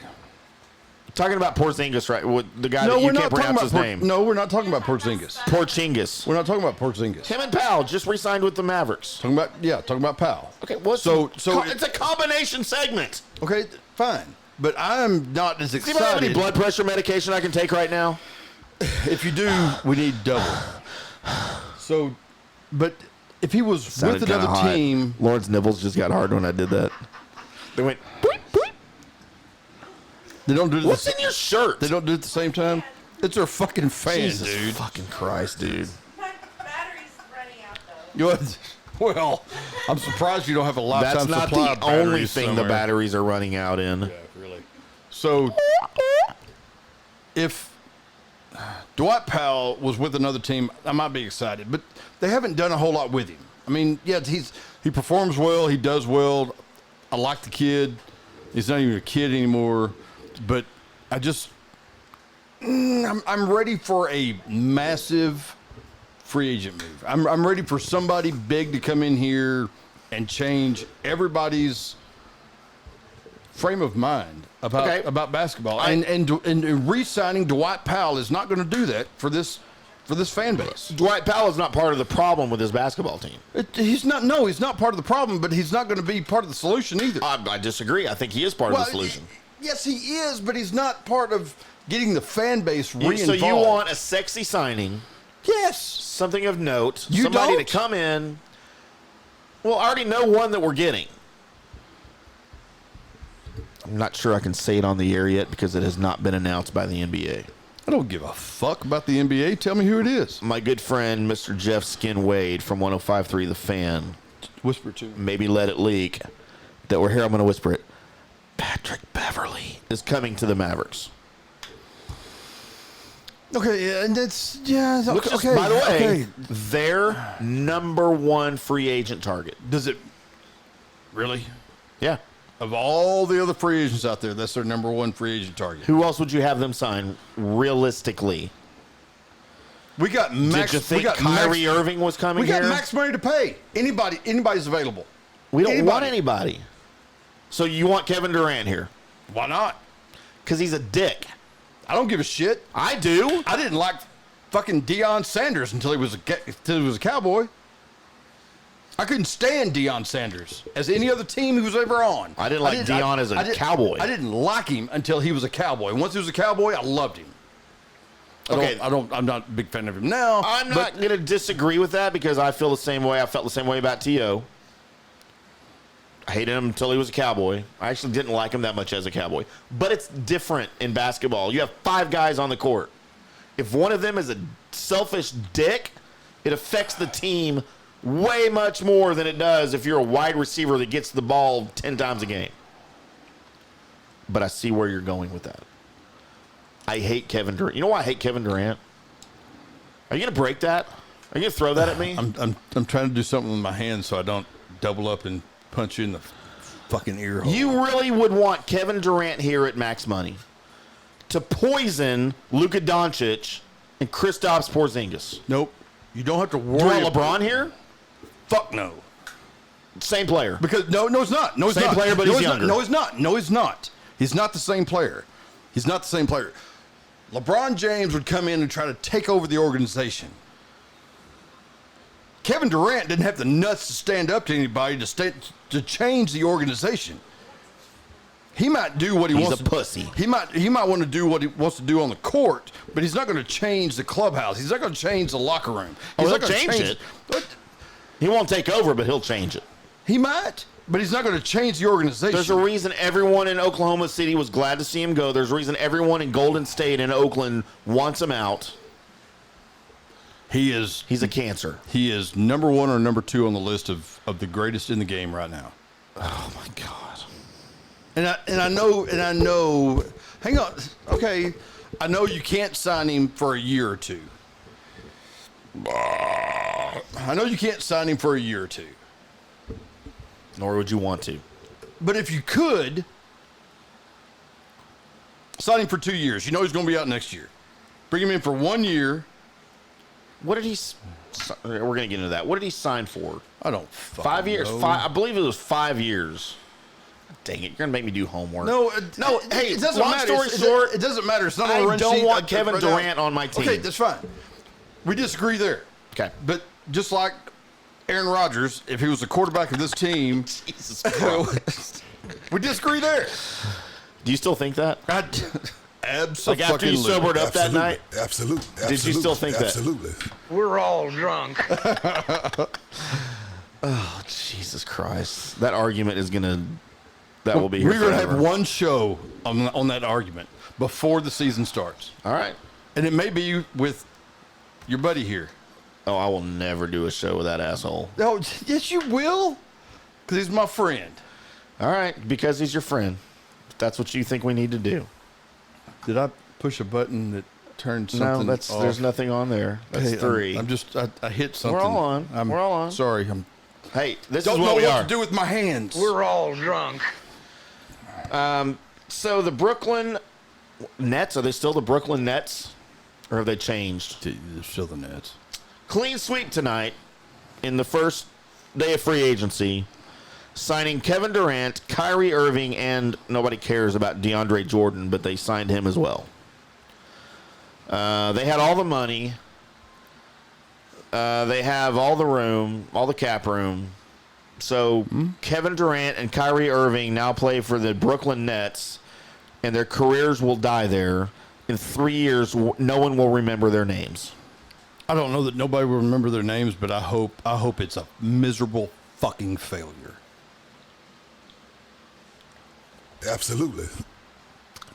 Talking about Porzingis, right? The guy No, that you we're can't not talking pronounce about. his name. No, we're not talking about Porzingis. Porzingis. We're not talking about Porzingis. Him and Powell just re-signed with the Mavericks. Talking about Powell. Okay, well, So it's a combination segment. okay, fine. But I'm not as Does anybody have any excited. blood pressure medication I can take right now? If you do, we need double. So, but if he was Sounded with another kinda hot. team, Lawrence nibbles just got hard when I did that. They went, boop, boop. they don't do it. What's in your shirt? They don't do it at the same time. It's their fucking fan, Jesus dude. fucking Christ, dude. My battery's running out though. Well, I'm surprised you don't have a lifetime That's not supply the of batteries only thing somewhere. the batteries are running out in. Yeah, really. So, if Dwight Powell was with another team, I might be excited, but they haven't done a whole lot with him. I mean, yeah, he performs well, he does well. I like the kid. He's not even a kid anymore, but I just I'm ready for a massive free agent move. I'm ready for somebody big to come in here and change everybody's frame of mind about basketball. And re-signing Dwight Powell is not going to do that for this fan base. Dwight Powell is not part of the problem with his basketball team. He's not part of the problem, but he's not going to be part of the solution either. I disagree. I think he is part of the solution. Yes, he is, but he's not part of getting the fan base re-involved. So you want a sexy signing, Yes. something of note, You somebody don't? to come in. Well, I already know one that we're getting. I'm not sure I can say it on the air yet because it has not been announced by the NBA. I don't give a fuck about the NBA. Tell me who it is. My good friend, Mr. Jeff Skin Wade from 105.3 The Fan, Whisper to me. maybe let it leak that we're here. I'm going to whisper it. Patrick Beverly is coming to the Mavericks. Okay, yeah, and that's Which is, okay. by the way, okay. their number one free agent target. Does it really? Yeah. Of all the other free agents out there, that's their number one free agent target. Who else would you have them sign realistically? We got max. Did you think we got Kyrie max, Irving was coming We got here? max money to pay. Anybody's available. We don't Anybody. want anybody. So you want Kevin Durant here? Why not? Because he's a dick. I don't give a shit. I do. I didn't like fucking Deion Sanders until he was a Cowboy. I couldn't stand Deion Sanders as any other team he was ever on. I didn't like Deion as a Cowboy. I didn't like him until he was a Cowboy. Once he was a Cowboy, I loved him. I'm not a big fan of him now. I'm not going to disagree with that because I feel the same way. I felt the same way about T.O. I hated him until he was a Cowboy. I actually didn't like him that much as a Cowboy. But it's different in basketball. You have 5 guys on the court. If one of them is a selfish dick, it affects the team way much more than it does if you're a wide receiver that gets the ball 10 times a game. But I see where you're going with that. I hate Kevin Durant. You know why I hate Kevin Durant? Are you going to break that? Are you going to throw that at me? I'm trying to do something with my hands so I don't double up and punch you in the fucking ear hole. You really would want Kevin Durant here at max money to poison Luka Doncic and Kristaps Porzingis. Nope. You don't have to Do worry. you want LeBron here? Fuck no. Same player. Because no, it's not. No, it's Same not. player, but no, he's it's younger. Not. No, he's not. No, he's not. He's not the same player. He's not the same player. LeBron James would come in and try to take over the organization. Kevin Durant didn't have the nuts to stand up to anybody to change the organization. He might do what he wants. He's a pussy. He might want to do what he wants to do on the court, but he's not going to change the clubhouse. He's not going to change the locker room. He's he'll not going to change it. He won't take over, but he'll change it. He might, but he's not going to change the organization. There's a reason everyone in Oklahoma City was glad to see him go. There's a reason everyone in Golden State and Oakland wants him out. He's a cancer. He is number 1 or number 2 on the list of the greatest in the game right now. Oh my God. And I know. Hang on. Okay, I know you can't sign him for a year or two. I know you can't sign him for a year or two. Nor would you want to. But if you could, sign him for 2 years. You know he's going to be out next year. Bring him in for 1 year. What did he? We're going to get into that. What did he sign for? I don't. 5 years. Know. I believe it was 5 years. Dang it! You're gonna make me do homework. No. Hey, it doesn't long matter. story short, it doesn't matter. It's not on the I run don't sheet. want Kevin Durant on my team. Okay, that's fine. We disagree there. Okay. But just like Aaron Rodgers, if he was the quarterback of this team, Jesus Christ. we disagree there. Do you still think that? Absolutely. Like after you sobered up that night? Absolutely. Did you still think that? Absolutely. We're all drunk. Oh, Jesus Christ. That argument is going to... That will be here We're going to forever. have one show on that argument before the season starts. All right. And it may be with your buddy here. Oh, I will never do a show with that asshole. Oh, yes, you will. Because he's my friend. All right, because he's your friend. That's what you think we need to do. Did I push a button that turned something No, off? there's nothing on there. That's Hey, 3. I hit something. We're all on. We're all on. Sorry. Hey, this Don't is know what we what are. to do with my hands. We're all drunk. So the Brooklyn Nets, are they still the Brooklyn Nets? Or have they changed? They're still the Nets. Clean sweep tonight in the first day of free agency, signing Kevin Durant, Kyrie Irving, and nobody cares about DeAndre Jordan, but they signed him as well. They had all the money. They have all the room, all the cap room. So Kevin Durant and Kyrie Irving now play for the Brooklyn Nets, and their careers will die there. In 3 years, no one will remember their names. I don't know that nobody will remember their names, but I hope it's a miserable fucking failure. Absolutely.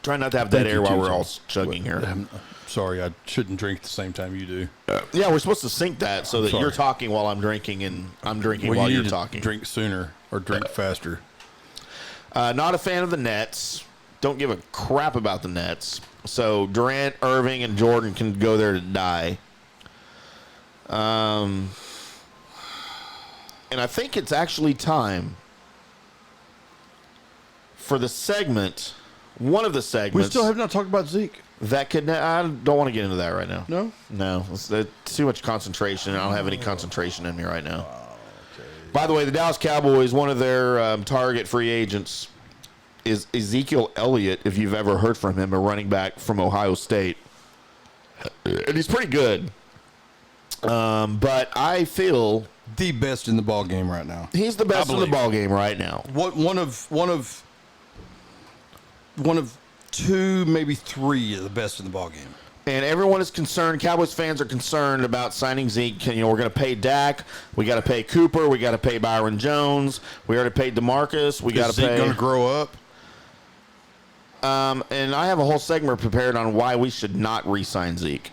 Try not to have dead Thank air you, while Tim we're all Jones. chugging here. I'm sorry, I shouldn't drink at the same time you do. Yeah, we're supposed to sync that so that sorry. you're talking while I'm drinking and I'm drinking Well, while you you're need to talking. drink sooner or drink faster. Not a fan of the Nets. Don't give a crap about the Nets. So Durant, Irving, and Jordan can go there to die. And I think it's actually time for the segment, one of the We segments. still have not talked about Zeke. That could. I don't want to get into that right now. No? No. It's too much concentration. I don't have any concentration in me right now. By the way, the Dallas Cowboys, one of their target free agents is Ezekiel Elliott, if you've ever heard from him, a running back from Ohio State. And he's pretty good. But I feel The best in the ball game right now. he's the best in the believe. ball game right now. One of two, maybe three of the best in the ball game. And everyone is concerned. Cowboys fans are concerned about signing Zeke. We're going to pay Dak. We got to pay Cooper. We got to pay Byron Jones. We already paid DeMarcus. We got Is to Zeke pay. going to grow up? And I have a whole segment prepared on why we should not re-sign Zeke.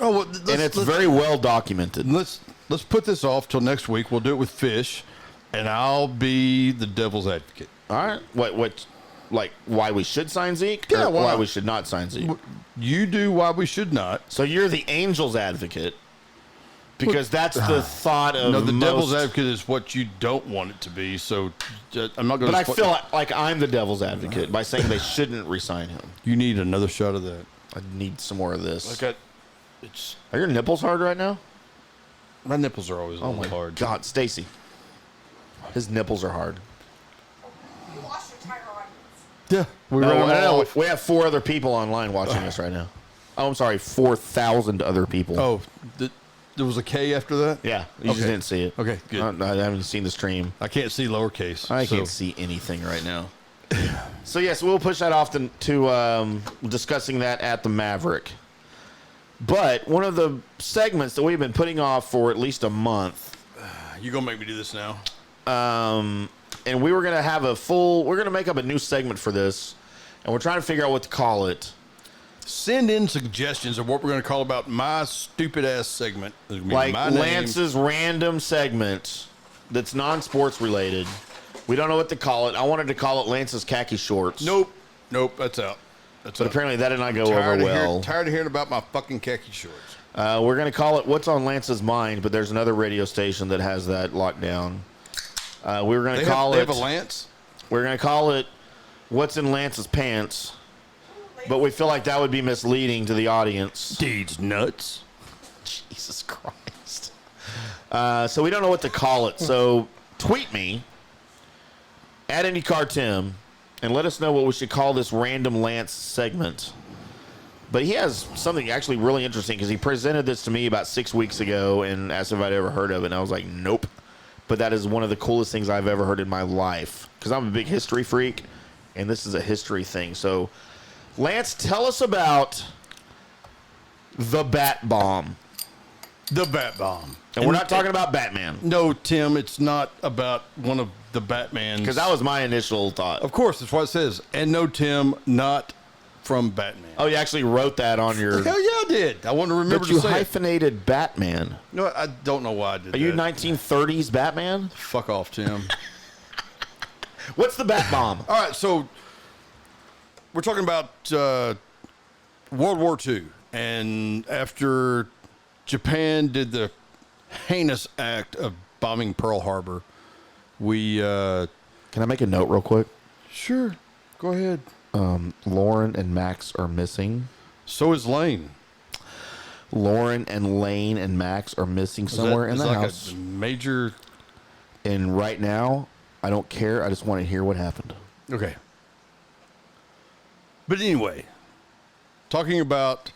Oh, well, And it's very well documented. Let's put this off till next week. We'll do it with Fish, and I'll be the devil's advocate. All right. What, like why we should sign Zeke? Yeah, or why why not? we should not sign Zeke? You do why we should not. So you're the Angels advocate because that's the thought of No, the most, devil's advocate is what you don't want it to be. So I'm not going But to. I feel like I'm the devil's advocate by saying they shouldn't re-sign him. you need another shot of that. I need some more of this. It's Are your nipples hard right now? my nipples are always a Oh little my hard. God, Stacy. His nipples are hard. You lost your tire audience. Yeah, we No, ran them off. we have 4 other people online watching us right now. Oh, I'm sorry, 4,000 other people. Oh, there was a K after that? Yeah, you just didn't see it. Okay, good. I haven't seen the stream. I can't see lowercase. I can't see anything right now. So, yes, we'll push that off to discussing that at the Maverick. But one of the segments that we've been putting off for at least a month. You're going to make me do this now? And we were going to have we're going to make up a new segment for this. And we're trying to figure out what to call it. Send in suggestions of what we're going to call about my stupid-ass segment. Like Lance's random segment that's non-sports related. We don't know what to call it. I wanted to call it Lance's khaki shorts. Nope, that's out. But apparently that did not go over well. Tired of hearing about my fucking khaki shorts. We're going to call it What's on Lance's Mind, but there's another radio station that has that locked down. We were going to call it... They have a Lance? We're going to call it What's in Lance's Pants, but we feel like that would be misleading to the audience. Dude's nuts. Jesus Christ. So we don't know what to call it. So tweet me at IndyCarTim and let us know what we should call this random Lance segment. But he has something actually really interesting because he presented this to me about 6 weeks ago and asked if I'd ever heard of it. And I was like, nope. But that is one of the coolest things I've ever heard in my life because I'm a big history freak, and this is a history thing. So, Lance, tell us about the Bat Bomb. The Bat Bomb. And we're not talking about Batman. No, Tim, it's not about one of the Batmans. Because that was my initial thought. Of course, that's what it says. And no, Tim, not from Batman. Oh, you actually wrote that on your... Hell yeah, I did. I want to remember but to you say hyphenated Batman. No, I don't know why I did that. Are you 1930s Batman? Fuck off, Tim. What's the Bat Bomb? All right, so we're talking about World War II. And after Japan did the heinous act of bombing Pearl Harbor, we... Can I make a note real quick? Sure. Go ahead. Lauren and Max are missing. So is Lane. Lauren and Lane and Max are missing somewhere in the house. A major... And right now, I don't care. I just want to hear what happened. Okay. But anyway, talking about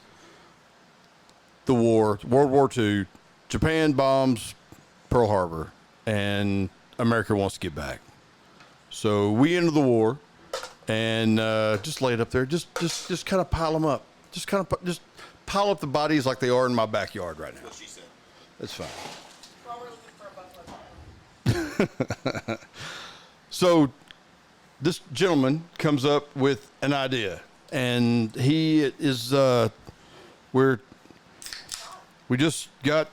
the war, World War II, Japan bombs Pearl Harbor, and America wants to get back. So we enter the war, and just lay it up there. Just kind of pile them up. Just pile up the bodies like they are in my backyard right now. That's what she said. That's fine. While we're looking for a buffalo. So this gentleman comes up with an idea, and he is we just got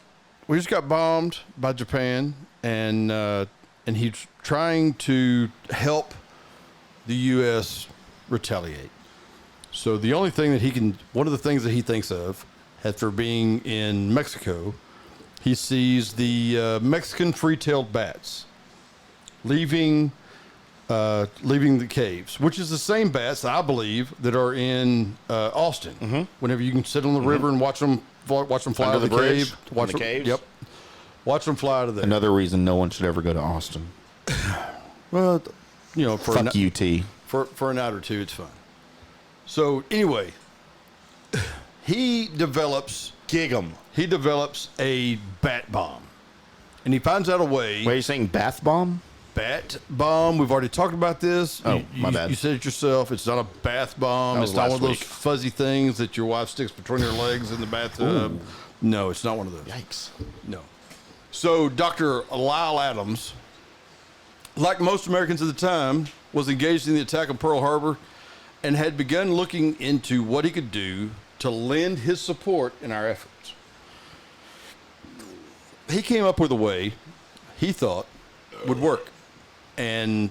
bombed by Japan, and he's trying to help the U.S. retaliate. So the only thing that one of the things that he thinks of after being in Mexico, he sees the Mexican free-tailed bats leaving the caves, which is the same bats I believe that are in Austin. Mm-hmm. Whenever you can sit on the river and watch them fly out of the bridge, cave, watch the caves. Yep, watch them fly out of there. Another reason no one should ever go to Austin. Well, for fuck UT. For a night or two, it's fun. So anyway, he develops a bat bomb, and he finds out a way. Wait, are you saying bath bomb? Bat bomb. We've already talked about this. Oh, my bad. You said it yourself. It's not a bath bomb. It's not one of those fuzzy things that your wife sticks between her legs in the bathtub. Ooh. No, it's not one of those. Yikes. No. So Dr. Lyle Adams, like most Americans at the time, was engaged in the attack of Pearl Harbor and had begun looking into what he could do to lend his support in our efforts. He came up with a way he thought would work. And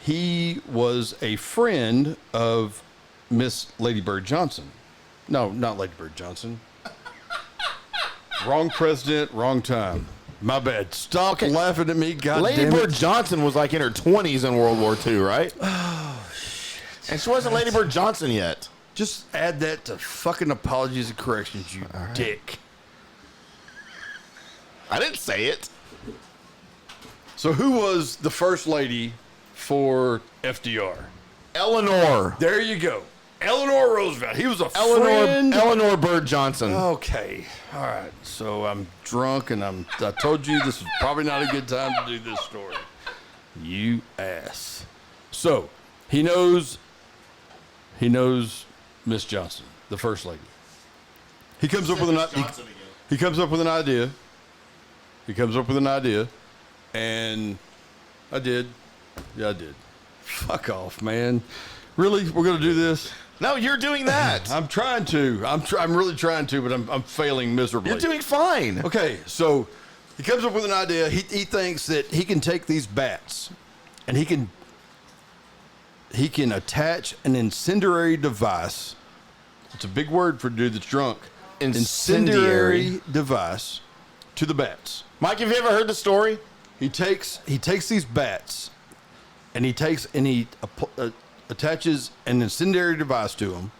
he was a friend of Miss Lady Bird Johnson. No, not Lady Bird Johnson. Wrong president, wrong time. My bad. Stop laughing at me, goddamn it. Lady Bird Johnson was like in her 20s in World War II, right? Oh, shit. And she wasn't Lady Bird Johnson yet. Just add that to fucking apologies and corrections, you dick. I didn't say it. So who was the first lady for FDR? Eleanor. There you go. Eleanor Roosevelt. He was a friend. Eleanor Bird Johnson. Okay. All right. So I'm drunk, and I told you this was probably not a good time to do this story. You ass. So he knows Miss Johnson, the first lady. He comes up with an idea. He comes up with an idea, and I did. Yeah, I did. Fuck off, man. Really? We're gonna do this? No, you're doing that. I'm trying to. I'm really trying to, but I'm failing miserably. You're doing fine. Okay, so he comes up with an idea. He thinks that he can take these bats, and he can attach an incendiary device. It's a big word for a dude that's drunk. Incendiary device to the bats. Mike, have you ever heard the story? He takes these bats, and he attaches an incendiary device to them,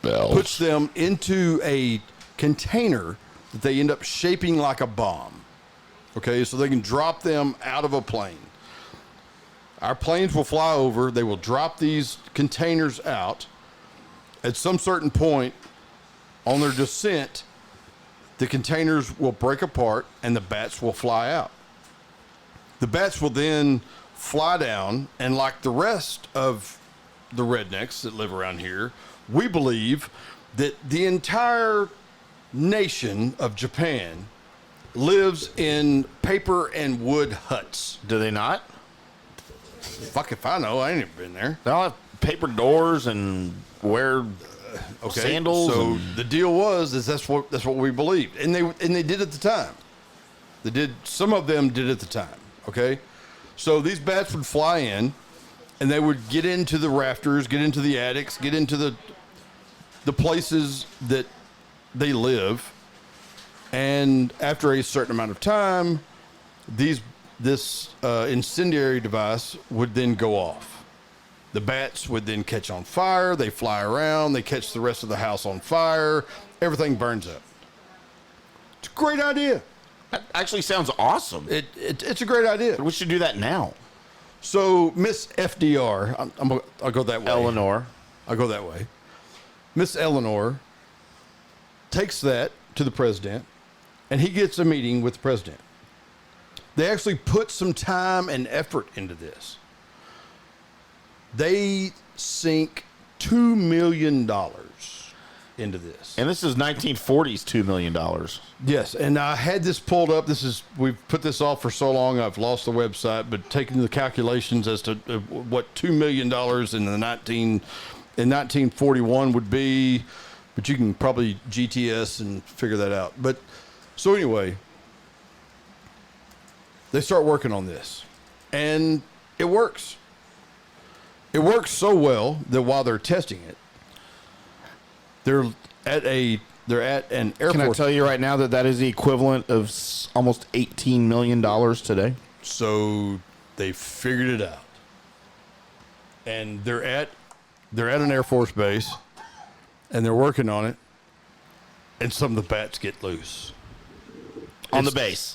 puts them into a container that they end up shaping like a bomb. Okay, so they can drop them out of a plane. Our planes will fly over. They will drop these containers out. At some certain point on their descent, the containers will break apart and the bats will fly out. The bats will then fly down, and like the rest of the rednecks that live around here, we believe that the entire nation of Japan lives in paper and wood huts. Do they not? Fuck if I know. I ain't never been there. They all have paper doors and wear sandals. So the deal was that's what we believed, and they did at the time. Some of them did at the time. Okay, so these bats would fly in, and they would get into the rafters, get into the attics, get into the places that they live, and after a certain amount of time, this incendiary device would then go off. The bats would then catch on fire. They fly around. They catch the rest of the house on fire. Everything burns up. It's a great idea. That actually sounds awesome. It's a great idea. We should do that now. So Miss FDR, I'll go that way. Eleanor. I'll go that way. Miss Eleanor takes that to the president, and he gets a meeting with the president. They actually put some time and effort into this. They sink $2 million into this. And this is 1940s $2 million. Yes, and I had this pulled up. We've put this off for so long, I've lost the website, but taking the calculations as to what $2 million in 1941 would be, but you can probably GTS and figure that out. But so anyway, they start working on this, and it works. It works so well that while they're testing it, they're at an Air Can Force. I tell you right now that is the equivalent of almost $18 million today? So they figured it out, and they're at an Air Force base, and they're working on it, and some of the bats get loose On the base.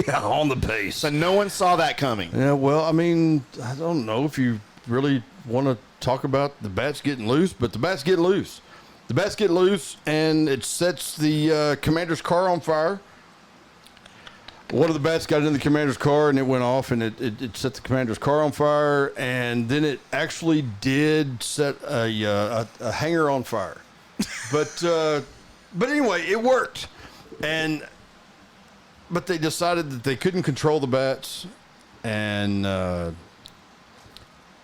Yeah, on the base. So no one saw that coming. Yeah, well, I mean, I don't know if you really want to talk about the bats getting loose, but the bats get loose. The bats get loose, and it sets the commander's car on fire. One of the bats got into the commander's car, and it went off, and it set the commander's car on fire, and then it actually did set a hangar on fire. But anyway, it worked. But they decided that they couldn't control the bats, and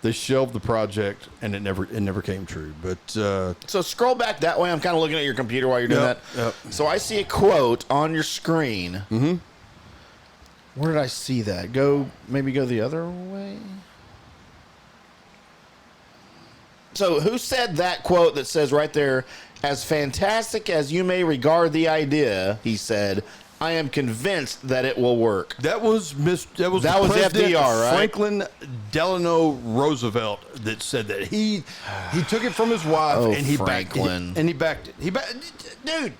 they shelved the project, and it never came true. But So scroll back that way. I'm kind of looking at your computer while you're doing Yep, that. yep. So I see a quote on your screen. Mm-hmm. Where did I see that? Maybe go the other way. So who said that quote that says right there, "As fantastic as you may regard the idea," he said, "I am convinced that it will work." That was President FDR, right? Franklin Delano Roosevelt that said that. He took it from his wife, Oh, and he Franklin. backed it. Dude,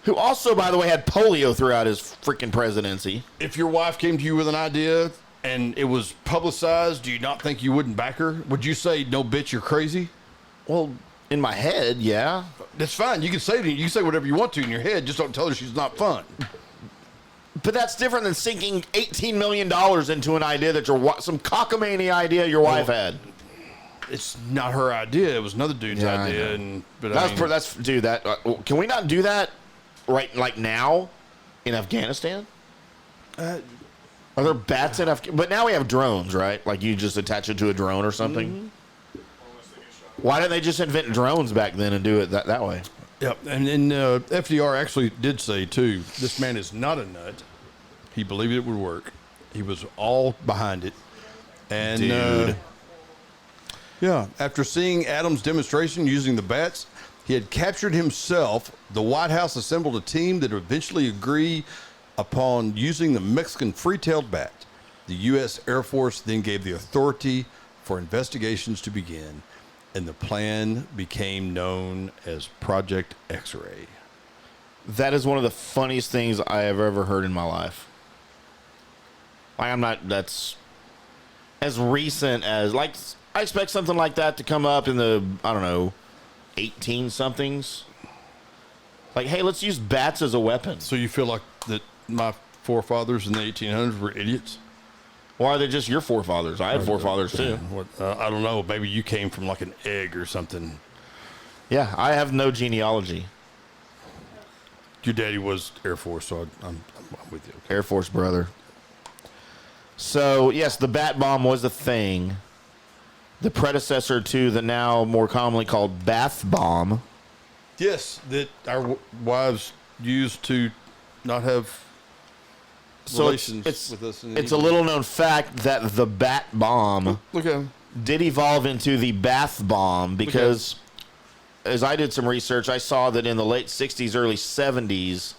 Who also, by the way, had polio throughout his freaking presidency. if your wife came to you with an idea and it was publicized, do you not think you wouldn't back her? Would you say, "No, bitch, you're crazy"? Well, In my head, yeah. That's fine. You can say whatever you want to in your head. Just don't tell her she's not fun. But that's different than sinking $18 million into an idea that some cockamamie idea your wife had. It's not her idea. It was another dude's idea. Can we not do that right like now in Afghanistan? Are there bats in Afghanistan? But now we have drones, right? Like you just attach it to a drone or something. Mm-hmm. Why didn't they just invent drones back then and do it that way? Yep. And FDR actually did say, too, this man is not a nut. He believed it would work. He was all behind it. And, Dude. After seeing Adams' demonstration using the bats, he had captured himself. The White House assembled a team that would eventually agree upon using the Mexican free-tailed bat. The U.S. Air Force then gave the authority for investigations to begin, and the plan became known as Project X-Ray. That is one of the funniest things I have ever heard in my life. That's as recent as, like, I expect something like that to come up in the, 18-somethings. Like, hey, let's use bats as a weapon. So you feel like that my forefathers in the 1800s were idiots? Or are they just your forefathers? I had forefathers, too. I don't know. Maybe you came from, like, an egg or something. Yeah, I have no genealogy. Your daddy was Air Force, so I'm with you. Okay. Air Force brother. So, yes, the bat bomb was a thing. The predecessor to the now more commonly called bath bomb. Yes, that our wives used to not have relations with us. It's a little known fact that the bat bomb did evolve into the bath bomb because, as I did some research, I saw that in the late 60s, early 70s,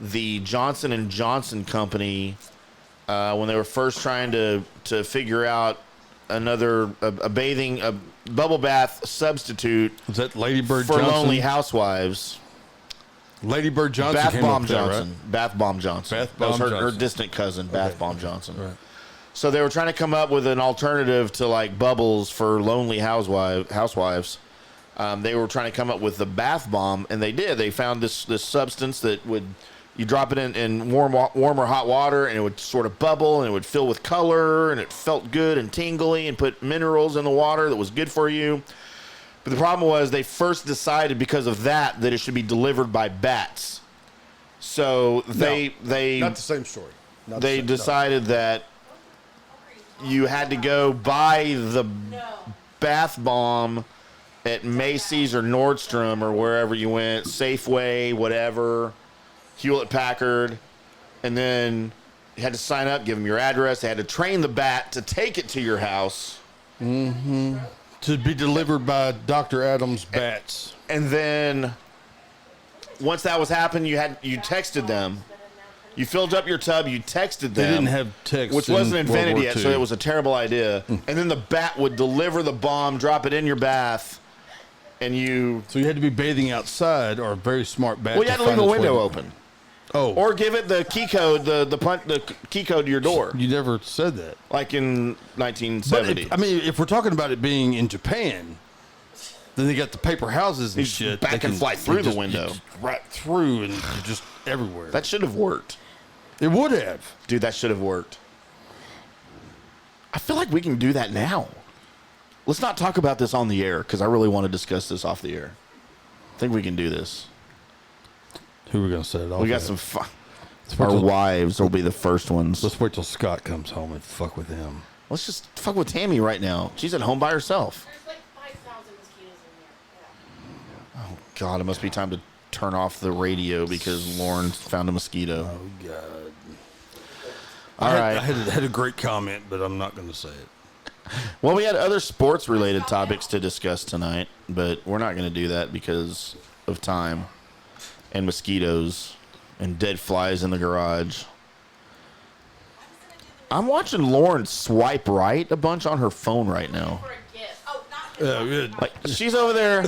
the Johnson & Johnson company, when they were first trying to figure out a bubble bath substitute was that Lady Bird for Johnson? lonely housewives. Lady Bird Johnson Bath came Bomb up there, Johnson. right? Bath Bomb Johnson. Bath That was Bomb her Johnson. distant cousin, Bath Bomb Johnson. Right. So they were trying to come up with an alternative to like bubbles for lonely housewives. They were trying to come up with the bath bomb, and they did. They found this substance that you drop it in warm or hot water, and it would sort of bubble, and it would fill with color, and it felt good and tingly, and put minerals in the water that was good for you. But the problem was they first decided because of that it should be delivered by bats. So they not the same story. They decided that you had to go buy the bath bomb at Macy's or Nordstrom or wherever you went, Safeway, whatever, Hewlett-Packard, and then you had to sign up, give them your address. They had to train the bat to take it to your house. Mm-hmm. To be delivered by Dr. Adams bats. And then once that was happening, you texted them. You filled up your tub, you texted them. They didn't have text, which wasn't invented yet, so it was a terrible idea. And then the bat would deliver the bomb, drop it in your bath, and you... So you had to be bathing outside, or a very smart bat. Well, you had to leave the window open. Oh. Or give it the key code, the key code to your door. You never said that. Like in 1970. But if we're talking about it being in Japan, then they got the paper houses and shit. Back and fly through the window. Right through and just everywhere. That should have worked. It would have. Dude, that should have worked. I feel like we can do that now. Let's not talk about this on the air, because I really want to discuss this off the air. I think we can do this. Who are we going to set it off? We got some fun. Our wives will be the first ones. Let's wait till Scott comes home and fuck with him. Let's just fuck with Tammy right now. She's at home by herself. There's like 5,000 mosquitoes in here. Oh, God, it must be time to turn off the radio because Lauren found a mosquito. Oh, God. All right. I had a great comment, but I'm not going to say it. Well, we had other sports-related topics to discuss tonight, but we're not going to do that because of time and mosquitoes and dead flies in the garage. I'm watching Lauren swipe right a bunch on her phone right now. For a gift. Oh, not Good. Like, she's over there.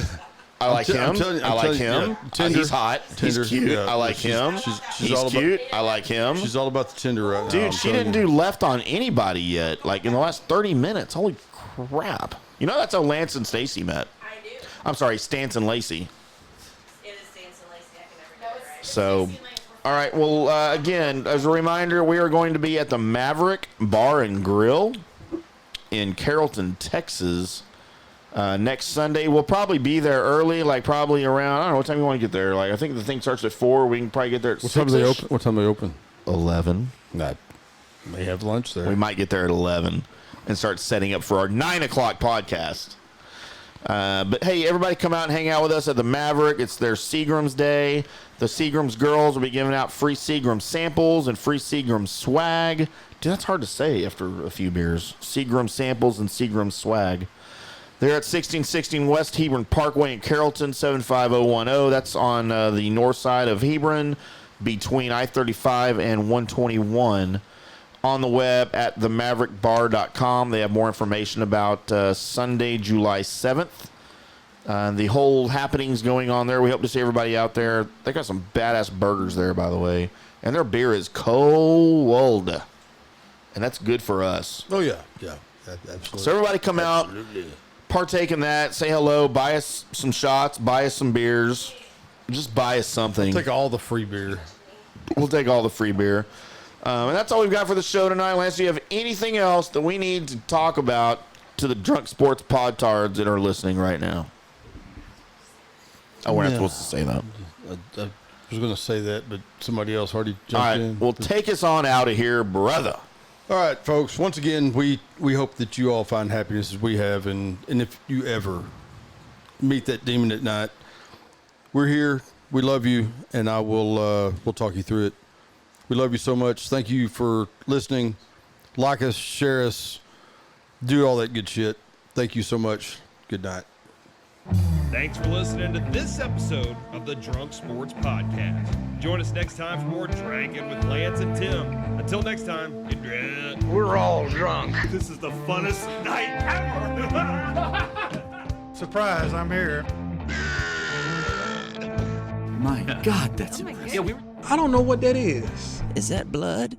I like him. I like him. Yeah, Tinder, He's hot. Tinder, He's cute. yeah, I like him. He's cute. I like him. She's all about the Tinder right now. Dude, she didn't do left on anybody yet. Like in the last 30 minutes. Holy crap. You know that's how Lance and Stacy met. I do. I'm sorry, Stanton Lacey. It is Stanton Lacey. I can never get it right. So, all right. Well, again, as a reminder, we are going to be at the Maverick Bar and Grill in Carrollton, Texas, next Sunday. We'll probably be there early, like probably around, I don't know what time you want to get there. Like, I think the thing starts at 4. We can probably get there at 6. What time do they open? What time do they open? 11. Not. May have lunch there. We might get there at 11 and start setting up for our 9 o'clock podcast. But hey, everybody come out and hang out with us at the Maverick. It's their Seagram's Day. The Seagram's girls will be giving out free Seagram samples and free Seagram swag. Dude, that's hard to say after a few beers. Seagram samples and Seagram swag. They're at 1616 West Hebron Parkway in Carrollton, 75010. That's on the north side of Hebron between I-35 and 121. On the web at themaverickbar.com. They have more information about Sunday, July 7th. The whole happenings going on there. We hope to see everybody out there. They got some badass burgers there, by the way. And their beer is cold. And that's good for us. Oh, yeah. Yeah. Absolutely. So everybody come out, partake in that, say hello, buy us some shots, buy us some beers. Just buy us something. Take all the free beer. We'll take all the free beer. And that's all we've got for the show tonight. Lance, do you have anything else that we need to talk about to the drunk sports podtards that are listening right now? Oh, we're not supposed to say that. I was going to say that, but somebody else already jumped All right, in. well, take us on out of here, brother. All right, folks. Once again, we hope that you all find happiness as we have, and if you ever meet that demon at night, we're here. We love you, and I will we'll talk you through it. We love you so much. Thank you for listening. Like us, share us, do all that good shit. Thank you so much. Good night. Thanks for listening to this episode of the Drunk Sports Podcast. Join us next time for more Drinking with Lance and Tim. Until next time, get drunk. We're all drunk. This is the funnest night ever. Surprise, I'm here. My God, that's impressive. I don't know what that is. Is that blood?